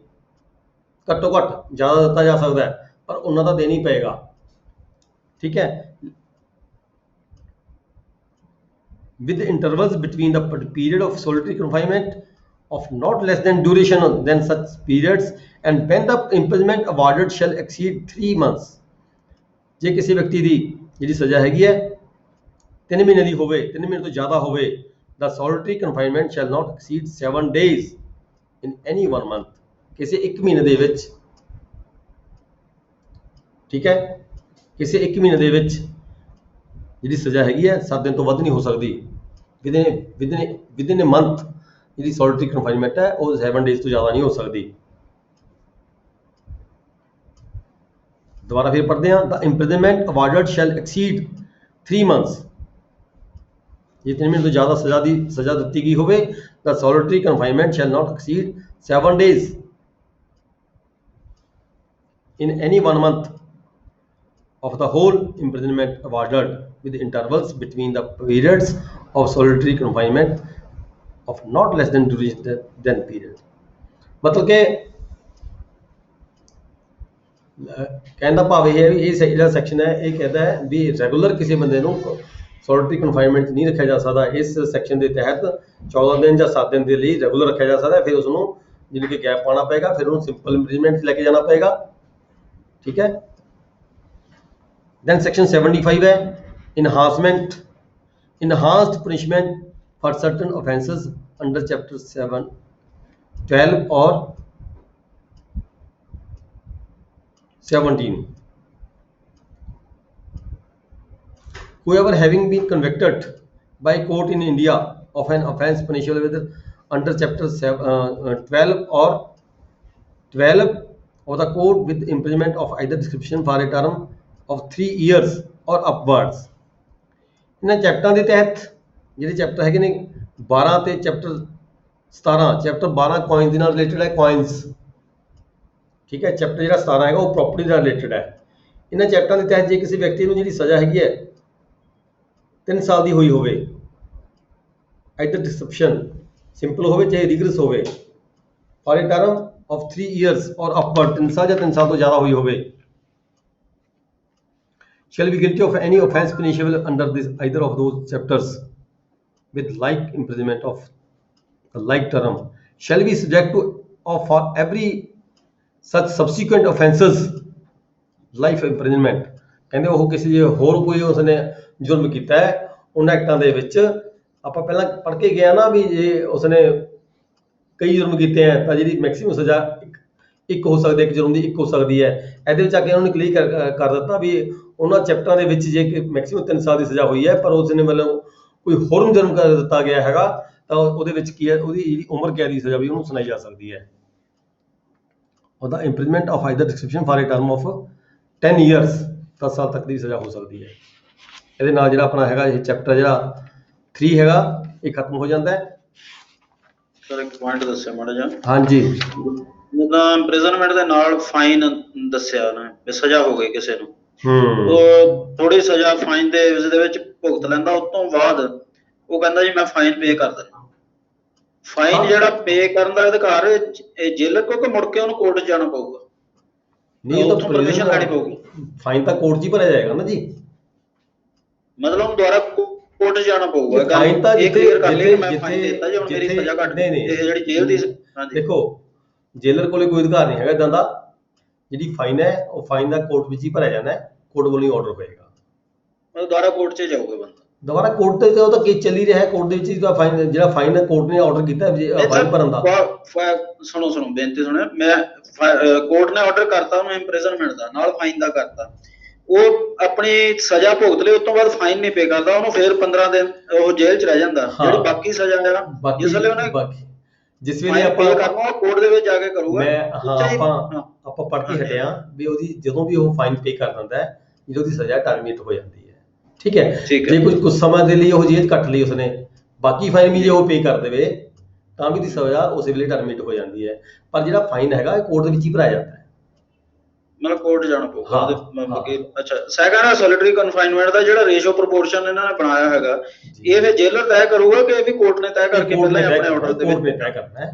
ਘੱਟੋ ਘੱਟ ਜ਼ਿਆਦਾ ਦਿੱਤਾ ਜਾ ਸਕਦਾ ਹੈ ਪਰ ਉਹਨਾਂ ਦਾ ਦੇਣਾ ਹੀ ਪਏਗਾ, ਠੀਕ ਹੈ। with intervals between the period of solitary confinement of not less than duration than such periods and when the imprisonment awarded shall exceed 3 months। ਜੇ ਕਿਸੇ ਵਿਅਕਤੀ ਦੀ ਜਿਹੜੀ ਸਜ਼ਾ ਹੈਗੀ ਹੈ 3 ਮਹੀਨੇ ਦੀ ਹੋਵੇ, 3 ਮਹੀਨੇ ਤੋਂ ਜ਼ਿਆਦਾ ਹੋਵੇ, the solitary confinement shall not exceed 7 days in any 1 month, ਕਿਸੇ 1 ਮਹੀਨੇ ਦੇ ਵਿੱਚ, ਠੀਕ ਹੈ। ਕਿਸੇ 1 ਮਹੀਨੇ ਦੇ ਵਿੱਚ ਜਿਹੜੀ ਸਜ਼ਾ ਹੈਗੀ ਹੈ 7 ਦਿਨ ਤੋਂ ਵੱਧ ਨਹੀਂ ਹੋ ਸਕਦੀ। within a month ਜਿਹੜੀ ਸੋਲਿਟਰੀ ਕਨਫਾਈਨਮੈਂਟ ਹੈ ਉਹ 7 ਡੇਜ਼ ਤੋਂ ਜ਼ਿਆਦਾ ਨਹੀਂ ਹੋ ਸਕਦੀ। ਦੁਬਾਰਾ ਫਿਰ ਪੜ੍ਹਦੇ ਹਾਂ, the imprisonment awarded shall exceed 3 months, ਜੇ 3 ਮਹੀਨੇ ਤੋਂ ਜ਼ਿਆਦਾ ਸਜ਼ਾ ਦਿੱਤੀ ਗਈ ਹੋਵੇ the solitary confinement shall not exceed 7 days in any 1 month of the whole imprisonment awarded with intervals between the periods of solitary confinement of not less than duration than period। मतलब कि कहने का भाव यह है भी ये ਜਿਹੜਾ ਸੈਕਸ਼ਨ ਹੈ ਇਹ ਕਹਿੰਦਾ ਹੈ ਵੀ ਰੈਗੂਲਰ ਕਿਸੇ ਬੰਦੇ ਨੂੰ ਸੋਲਿਟਰੀ ਕਨਫਾਈਨਮੈਂਟ ਨਹੀਂ ਰੱਖਿਆ ਜਾ ਸਕਦਾ। ਇਸ ਸੈਕਸ਼ਨ ਦੇ ਤਹਿਤ 14 ਦਿਨ ਜਾਂ 7 ਦਿਨ ਦੇ ਲਈ ਰੈਗੂਲਰ ਰੱਖਿਆ ਜਾ ਸਕਦਾ, ਫਿਰ ਉਸ ਨੂੰ ਜਿਹਨੂੰ ਕਿ ਗੈਪ ਪਾਉਣਾ ਪਏਗਾ, ਫਿਰ ਉਹਨੂੰ ਸਿੰਪਲ ਇੰਪ੍ਰਿਜ਼ਨਮੈਂਟ ਲੈ ਕੇ ਜਾਣਾ ਪਏਗਾ, ਠੀਕ ਹੈ। then section 75 है enhanced punishment for certain offences under chapter 12 or 17। whoever having been convicted by court in India of an offence punishable with under chapter 12 or 12 of the code with imprisonment of either description for a term of 3 years or upwards। ਇਹਨਾਂ ਚੈਪਟਰਾਂ ਦੇ ਤਹਿਤ ਜਿਹੜੇ chapter ਹੈਗੇ ਨੇ 12 ਤੇ chapter 17, chapter 12 coins ਦੇ ਨਾਲ related ਹੈ, ਕੋਇਨਸ, ਠੀਕ ਹੈ। ਚੈਪਟਰ ਜਿਹੜਾ 17 ਹੈਗਾ ਉਹ ਪ੍ਰੋਪਰਟੀ ਨਾਲ ਰਿਲੇਟਡ ਹੈ। ਇਹਨਾਂ ਚੈਪਟਰਾਂ ਦੇ ਤਹਿਤ ਜੇ ਕਿਸੇ ਵਿਅਕਤੀ ਨੂੰ ਜਿਹੜੀ ਸਜ਼ਾ ਹੈਗੀ ਹੈ 3 ਸਾਲ ਦੀ ਹੋਈ ਹੋਵੇ, ਆਈਦਰ ਡਿਸਕ੍ਰਿਪਸ਼ਨ ਸਿੰਪਲ ਹੋਵੇ ਚਾਹੇ ਰਿਗਰਸ ਹੋਵੇ, for a term of 3 years और upward 3 ਸਾਲ ਜਾਂ 3 ਸਾਲ ਤੋਂ ਜ਼ਿਆਦਾ ਹੋਈ ਹੋਵੇ, shall be guilty of any offence punishable under this either of those chapters with like imprisonment of the like term shall be subject to of for every such subsequent offences life imprisonment। ਕਹਿੰਦੇ ਉਹ ਕਿਸੇ ਜੇ ਹੋਰ ਕੋਈ ਉਸਨੇ ਜੁਰਮ ਕੀਤਾ ਹੈ ਉਹਨਾਂ ਐਕਟਾਂ ਦੇ ਵਿੱਚ, ਆਪਾਂ ਪਹਿਲਾਂ ਪੜ੍ਹ ਕੇ ਗਏ ਨਾ ਵੀ ਜੇ ਉਸਨੇ ਕਈ ਜੁਰਮ ਕੀਤੇ ਹੈ ਤਾਂ ਜਿਹੜੀ ਮੈਕਸਿਮਮ ਸਜ਼ਾ ਇੱਕ ਹੋ ਸਕਦੀ ਹੈ, ਇੱਕ ਜੁਰਮ ਦੀ ਇੱਕ ਹੋ ਸਕਦੀ ਹੈ। ਇਹਦੇ ਵਿੱਚ ਆ ਕੇ ਉਹਨਾਂ ਨੇ ਕਲੀਅਰ ਕਰ ਦਿੱਤਾ ਵੀ ਉਹਨਾਂ ਚੈਪਟਰਾਂ ਦੇ ਵਿੱਚ ਜੇ ਕਿ ਮੈਕਸਿਮਮ 3 ਸਾਲ ਦੀ ਸਜ਼ਾ ਹੋਈ ਹੈ, ਪਰ ਉਸ ਨੇ ਮਤਲਬ ਕੋਈ ਹੋਰ ਜੁਰਮ ਕਰ ਦਿੱਤਾ ਗਿਆ ਹੈਗਾ, ਤਾਂ ਉਹਦੇ ਵਿੱਚ ਕੀ ਹੈ, ਉਹਦੀ ਜਿਹੜੀ ਉਮਰ ਕੈਦ ਦੀ ਸਜ਼ਾ ਵੀ ਉਹਨੂੰ ਸੁਣਾਈ ਜਾ ਸਕਦੀ ਹੈ। ਉਹਦਾ imprisonment of either description for A term of 10 years, 10 ਸਾਲ ਤੱਕ ਦੀ ਸਜ਼ਾ ਹੋ ਸਕਦੀ ਹੈ। ਇਹਦੇ ਨਾਲ ਜਿਹੜਾ ਆਪਣਾ ਹੈਗਾ ਇਹ ਚੈਪਟਰ ਜਿਹੜਾ 3 ਹੈਗਾ ਇਹ ਖਤਮ ਹੋ ਜਾਂਦਾ ਹੈ। ਸਰ ਇੱਕ ਪੁਆਇੰਟ ਦੱਸਿਆ ਮਾੜਾ ਜਿਹਾ, ਹਾਂਜੀ, ਜਿੱਦਾਂ ਇੰਪ੍ਰਿਜ਼ਨਮੈਂਟ ਦੇ ਨਾਲ ਫਾਈਨ ਦੱਸਿਆ ਨਾ ਵੀ ਸਜ਼ਾ ਹੋ ਗਈ ਕਿਸੇ ਨੂੰ, ਹੂੰ, ਉਹ ਥੋੜੀ ਸਜ਼ਾ ਫਾਈਨ ਦੇ ਵਿੱਚ ਭੁਗਤ ਲੈਂਦਾ, ਉਸ ਤੋਂ ਬਾਅਦ ਉਹ ਕਹਿੰਦਾ ਜੀ ਮੈਂ ਫਾਈਨ ਪੇ ਕਰ ਦਿੰਦਾ। ਫਾਈਨ ਜਿਹੜਾ ਪੇ ਕਰਨ ਦਾ ਅਧਿਕਾਰ ਇਹ ਜੇਲਰ ਕੋਲ ਕਿ ਮੁੜ ਕੇ ਉਹਨੂੰ ਕੋਰਟ 'ਚ ਜਾਣਾ ਪਊਗਾ? ਨਹੀਂ ਇਹ ਉੱਥੋਂ permission ਲੈਣੀ ਤਾਂ ਪਊਗੀ। ਫਾਈਨ ਤਾਂ ਕੋਰਟ 'ਚ ਹੀ ਭਰਿਆ ਜਾਏਗਾ ਨਾ ਜੀ। ਮਤਲਬ ਉਹਨੂੰ ਦੁਬਾਰਾ ਕੋਰਟ 'ਚ ਜਾਣਾ ਪਊਗਾ। ਫਾਈਨ ਤਾਂ ਇਹ clear ਕਰ ਲਈ ਕਿ ਮੈਂ ਜਿੱਥੇ- ਫਾਈਨ ਦਿੱਤਾ ਜੀ, ਹੁਣ ਮੇਰੀ ਜਿੱਥੇ- ਸਜ਼ਾ ਘੱਟ ਨਹੀਂ, ਨਹੀਂ। ਇਹ ਜਿਹੜੀ ਜੇਲ੍ਹ ਦੀ ਹਾਂਜੀ ਦੇਖੋ ਜੇਲਰ ਕੋਲੇ ਕੋਈ ਅਧਿਕਾਰ ਨਹੀਂ ਹੈਗਾ ਇਦਾਂ ਦਾ। ਜਿਹੜੀ ਫਾਈਨ ਹੈ ਉਹ ਫਾਈਨ ਦਾ ਕੋਰਟ ਵਿੱਚ ਹੀ ਭਰਿਆ ਜਾਣਾ ਹੈ, ਕੋਰਟ ਵੱਲੋਂ ਹੀ ਆਰਡਰ ਹੋਏਗਾ। ਮਤਲਬ ਦੁਬਾਰਾ ਕੋਰਟ 'ਚ ਜਾਊਗਾ ਬੰਦਾ। ਦੁਬਾਰਾ ਕੋਰਟ ਤੇ ਉਹ ਤਾਂ ਕੇਸ ਚੱਲ ਹੀ ਰਿਹਾ ਹੈ, ਕੋਰਟ ਦੇ ਵਿੱਚ ਹੀ ਫਾਈਨ ਜਿਹੜਾ ਫਾਈਨ ਹੈ ਕੋਰਟ ਨੇ ਆਰਡਰ ਕੀਤਾ ਫਾਈਨ ਭਰਨ ਦਾ। ਸੁਣੋ ਬੇਨਤੀ ਸੁਣੋ, ਮੈਂ ਕੋਰਟ ਨੇ ਆਰਡਰ ਕਰਤਾ ਉਹਨੂੰ ਇੰਪ੍ਰਿਜ਼ਨਮੈਂਟ ਦਾ, ਨਾਲ ਫਾਈਨ ਦਾ ਕਰਤਾ, ਉਹ ਆਪਣੀ ਸਜ਼ਾ ਭੁਗਤ ਲਈ, ਉਸ ਤੋਂ ਬਾਅਦ ਫਾਈਨ ਨਹੀਂ ਪੇ ਕਰਦਾ, ਉਹਨੂੰ ਫਿਰ 15 ਦਿਨ ਉਹ ਜੇਲ੍ਹ 'ਚ ਰਹਿ ਜਾਂਦਾ। ਜਿਹੜੀ ਬਾਕੀ ਸਜ਼ਾ ਹੈ ਜਿਸ ਵੇਲੇ ਉਹਨੇ ਜਿਸ ਵੇਲੇ ਆਪਾਂ ਕਰਨਾ ਉਹ ਕੋਰਟ ਦੇ ਵਿੱਚ ਜਾ ਕੇ ਕਰੂਗਾ। ਆਪਾਂ ਪੜ੍ਹ ਕੇ ਹਟਿਆ ਵੀ ਉਹਦੀ ਜਦੋਂ ਵੀ ਉਹ ਫਾਈਨ ਪੇ ਕਰ ਦਿੰਦਾ ਹੈ, ਜਦੋਂ ਉਹਦੀ ਸਜ਼ਾ ਟਰਮੀਨੇਟ ਹੋ ਜਾਂਦੀ ਹੈ। ਠੀਕ ਹੈ, ਜੇ ਕੁਝ ਸਮਾਂ ਦੇ ਲਈ ਉਹ ਜੇਲ੍ਹ ਕੱਟ ਲਈ ਉਸਨੇ, ਬਾਕੀ ਫਾਈਨ ਵੀ ਜੇ ਉਹ ਪੇ ਕਰ ਦੇਵੇ ਤਾਂ ਵੀ ਦੀ ਸਜ਼ਾ ਉਸੇ ਵੇਲੇ ਟਰਮੀਨੇਟ ਹੋ ਜਾਂਦੀ ਹੈ। ਪਰ ਜਿਹੜਾ ਫਾਈਨ ਹੈਗਾ ਇਹ ਕੋਰਟ ਦੇ ਵਿੱਚ ਹੀ ਭਰਾਇਆ ਜਾਂਦਾ ਹੈ, ਮਤਲਬ ਕੋਰਟ ਜਾਣਾ ਪਊਗਾ। ਅੱਛਾ, ਸੈਕੰਡ ਹੈ ਸੋਲਿਟਰੀ ਕਨਫਾਈਨਮੈਂਟ ਦਾ ਜਿਹੜਾ ਰੇਸ਼ੋ ਪ੍ਰੋਪੋਰਸ਼ਨ ਇਹਨਾਂ ਨੇ ਬਣਾਇਆ ਹੈਗਾ, ਇਹ ਫਿਰ ਜੇਲਰ ਤੈਅ ਕਰੂਗਾ ਕਿ ਇਹ ਵੀ ਕੋਰਟ ਨੇ ਤੈਅ ਕਰਕੇ ਪਹਿਲਾਂ ਹੀ ਆਪਣੇ ਆਰਡਰ ਦੇ ਵਿੱਚ? ਕੋਰਟ ਨੇ ਤੈਅ ਕਰਨਾ ਹੈ।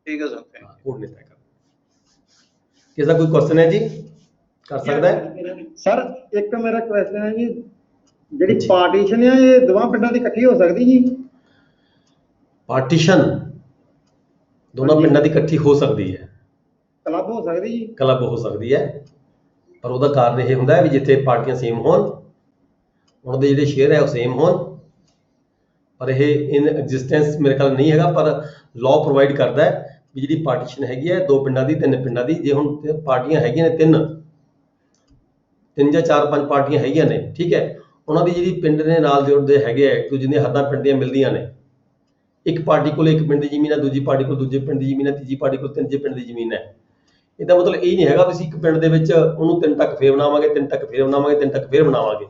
ਠੀਕ ਹੈ ਸਰ, ਕੋਰਟ ਨੇ ਤੈਅ ਕਰਨਾ। ਕਿਸੇ ਦਾ ਕੋਈ ਕੁਐਸਚਨ ਹੈ ਜੀ? ਕਰ ਸਕਦਾ ਹੈ ਸਰ। ਇੱਕ ਮੇਰਾ ਕੁਐਸਚਨ ਹੈ ਜੀ, ਜਿਹੜੀ ਪਾਰਟੀਸ਼ਨ ਹੈ ਇਹ ਦੋਵਾਂ ਪਿੰਡਾਂ ਦੀ ਇਕੱਠੀ ਹੋ ਸਕਦੀ ਜੀ? ਪਾਰਟੀਸ਼ਨ ਦੋਨਾਂ ਪਿੰਡਾਂ ਦੀ ਇਕੱਠੀ ਹੋ ਸਕਦੀ ਹੈ, ਕਲੱਬ ਹੋ ਸਕਦੀ ਜੀ? ਕਲੱਬ ਹੋ ਸਕਦੀ ਹੈ, ਪਰ ਉਹਦਾ ਕਾਰਨ ਇਹ ਹੁੰਦਾ ਹੈ ਵੀ ਜਿੱਥੇ ਪਾਰਟੀਆਂ ਸੇਮ ਹੋਣ, ਉਹਨਾਂ ਦੇ ਜਿਹੜੇ ਸ਼ੇਅਰ ਹੈ ਉਹ ਸੇਮ ਹੋਣ। ਪਰ ਇਹ ਇਨ ਐਗਜ਼ਿਸਟੈਂਸ ਮੇਰੇ ਖਿਆਲ ਨਹੀਂ ਹੈਗਾ, ਪਰ ਲਾਅ ਪ੍ਰੋਵਾਈਡ ਕਰਦਾ ਹੈ ਵੀ ਜਿਹੜੀ ਪਾਰਟੀਸ਼ਨ ਹੈਗੀ ਹੈ 2 ਪਿੰਡਾਂ ਦੀ, 3 ਪਿੰਡਾਂ ਦੀ, ਜੇ ਹੁਣ ਪਾਰਟੀਆਂ ਹੈਗੀਆਂ ਨੇ 3 ਜਾਂ 4-5 ਪਾਰਟੀਆਂ ਹੈਗੀਆਂ ਨੇ, ਠੀਕ ਹੈ, ਉਹਨਾਂ ਦੀ ਜਿਹੜੀ ਪਿੰਡ ਦੇ ਨਾਲ ਜੁੜਦੇ ਹੈਗੇ ਆ, ਇੱਕ ਦੂਜੇ ਦੀਆਂ ਹੱਦਾਂ ਪਿੰਡ ਦੀਆਂ ਮਿਲਦੀਆਂ ਨੇ। ਇੱਕ ਪਾਰਟੀ ਕੋਲ ਇੱਕ ਪਿੰਡ ਦੀ ਜ਼ਮੀਨ ਹੈ, ਦੂਜੀ ਪਾਰਟੀ ਕੋਲ ਦੂਜੇ ਪਿੰਡ ਦੀ ਜ਼ਮੀਨ ਹੈ, ਤੀਜੀ ਪਾਰਟੀ ਕੋਲ ਤੀਜੇ ਪਿੰਡ ਦੀ ਜ਼ਮੀਨ ਹੈ। ਇਹਦਾ ਮਤਲਬ ਇਹ ਨਹੀਂ ਹੈਗਾ ਵੀ ਅਸੀਂ ਇੱਕ ਪਿੰਡ ਦੇ ਵਿੱਚ ਉਹਨੂੰ 3 ਤੱਕ ਫੇਰ ਬਣਾਵਾਂਗੇ, 3 ਤੱਕ ਫੇਰ ਬਣਾਵਾਂਗੇ, 3 ਤੱਕ ਫੇਰ ਬਣਾਵਾਂਗੇ।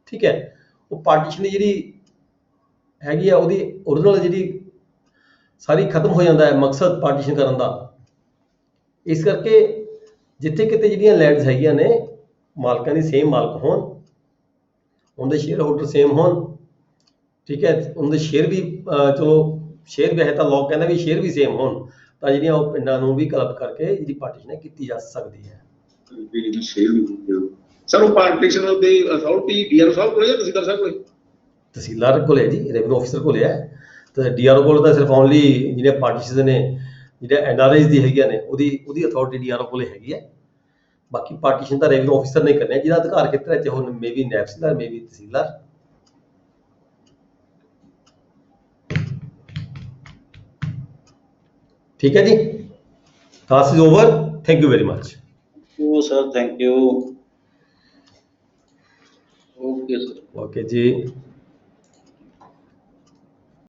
ਠੀਕ ਹੈ, ਉਹ ਪਾਰਟੀਸ਼ਨ ਦੀ ਜਿਹੜੀ ਹੈਗੀ ਆ ਉਹਦੀ ਓਰੀਜਨਲ ਜਿਹੜੀ ਸਾਰੀ ਖਤਮ ਹੋ ਜਾਂਦਾ ਹੈ ਮਕਸਦ ਪਾਰਟੀਸ਼ਨ ਕਰਨ ਦਾ। ਇਸ ਕਰਕੇ ਜਿੱਥੇ ਕਿਤੇ ਜਿਹੜੀਆਂ ਲੈਂਡਸ ਹੈਗੀਆਂ ਨੇ ਮਾਲਕਾਂ ਦੀ ਸੇਮ ਮਾਲਕ ਹੋਣ, ਉਹਦੇ ਸ਼ੇਅਰ ਹੋਲਡਰ ਸੇਮ ਹੋਣ, ਠੀਕ ਹੈ, ਉਹਦੇ ਸ਼ੇਅਰ ਵੀ ਚਲੋ ਸ਼ੇਅਰ ਵੀ ਹੈ ਤਾਂ ਲੋਕ ਕਹਿੰਦਾ ਵੀ ਸ਼ੇਅਰ ਵੀ ਸੇਮ ਹੋਣ, ਤਾਂ ਜਿਹੜੀਆਂ ਉਹ ਪਿੰਡਾਂ ਨੂੰ ਵੀ ਕਲੱਬ ਕਰਕੇ ਜਿਹੜੀ ਪਾਰਟੀਸ਼ਨ ਕੀਤੀ ਜਾ ਸਕਦੀ ਹੈ। ਸਰ ਉਹ ਪਾਰਟੀਸ਼ਨ ਦੀ ਅਥਾਰਟੀ ਡੀਆਰਓ ਸਾਹਿਬ ਕੋਲ ਜਾਂ ਤਹਿਸੀਲਦਾਰ ਸਾਹਿਬ ਕੋਲ? ਤਹਿਸੀਲਦਾਰ ਕੋਲ ਹੈ ਜੀ, ਰੈਵਨਿਊ ਆਫਿਸਰ ਕੋਲ ਹੈ। ਤੇ ਡੀਆਰਓ ਕੋਲ ਤਾਂ ਸਿਰਫ ਓਨਲੀ ਜਿਹੜੇ ਪਾਰਟੀਸ਼ਨ ਨੇ ਜਿਹੜੇ ਐਨਆਰਆਈਜ਼ ਦੀ ਹੈਗੀਆਂ ਨੇ ਉਹਦੀ ਅਥਾਰਟੀ ਡੀਆਰਓ ਕੋਲ ਹੈਗੀ ਹੈ। ਬਾਕੀ ਪਾਰਟੀਸ਼ਨ ਤਾਂ ਰੈਵਨਿਊ ਆਫਿਸਰ ਨੇ ਕਰਨੇ, ਜਿਹਦਾ ਅਧਿਕਾਰ ਖੇਤਰ ਹੈ, ਚਾਹੇ ਮੇ ਵੀ ਨਾਇਬ ਤਹਿਸੀਲਦਾਰ, ਮੇ ਵੀ ਤਹਿਸੀਲਦਾਰ। ਠੀਕ ਹੈ ਜੀ, class is over, thank you very much. ਉਹ sir thank you. Okay sir. Okay ਜੀ।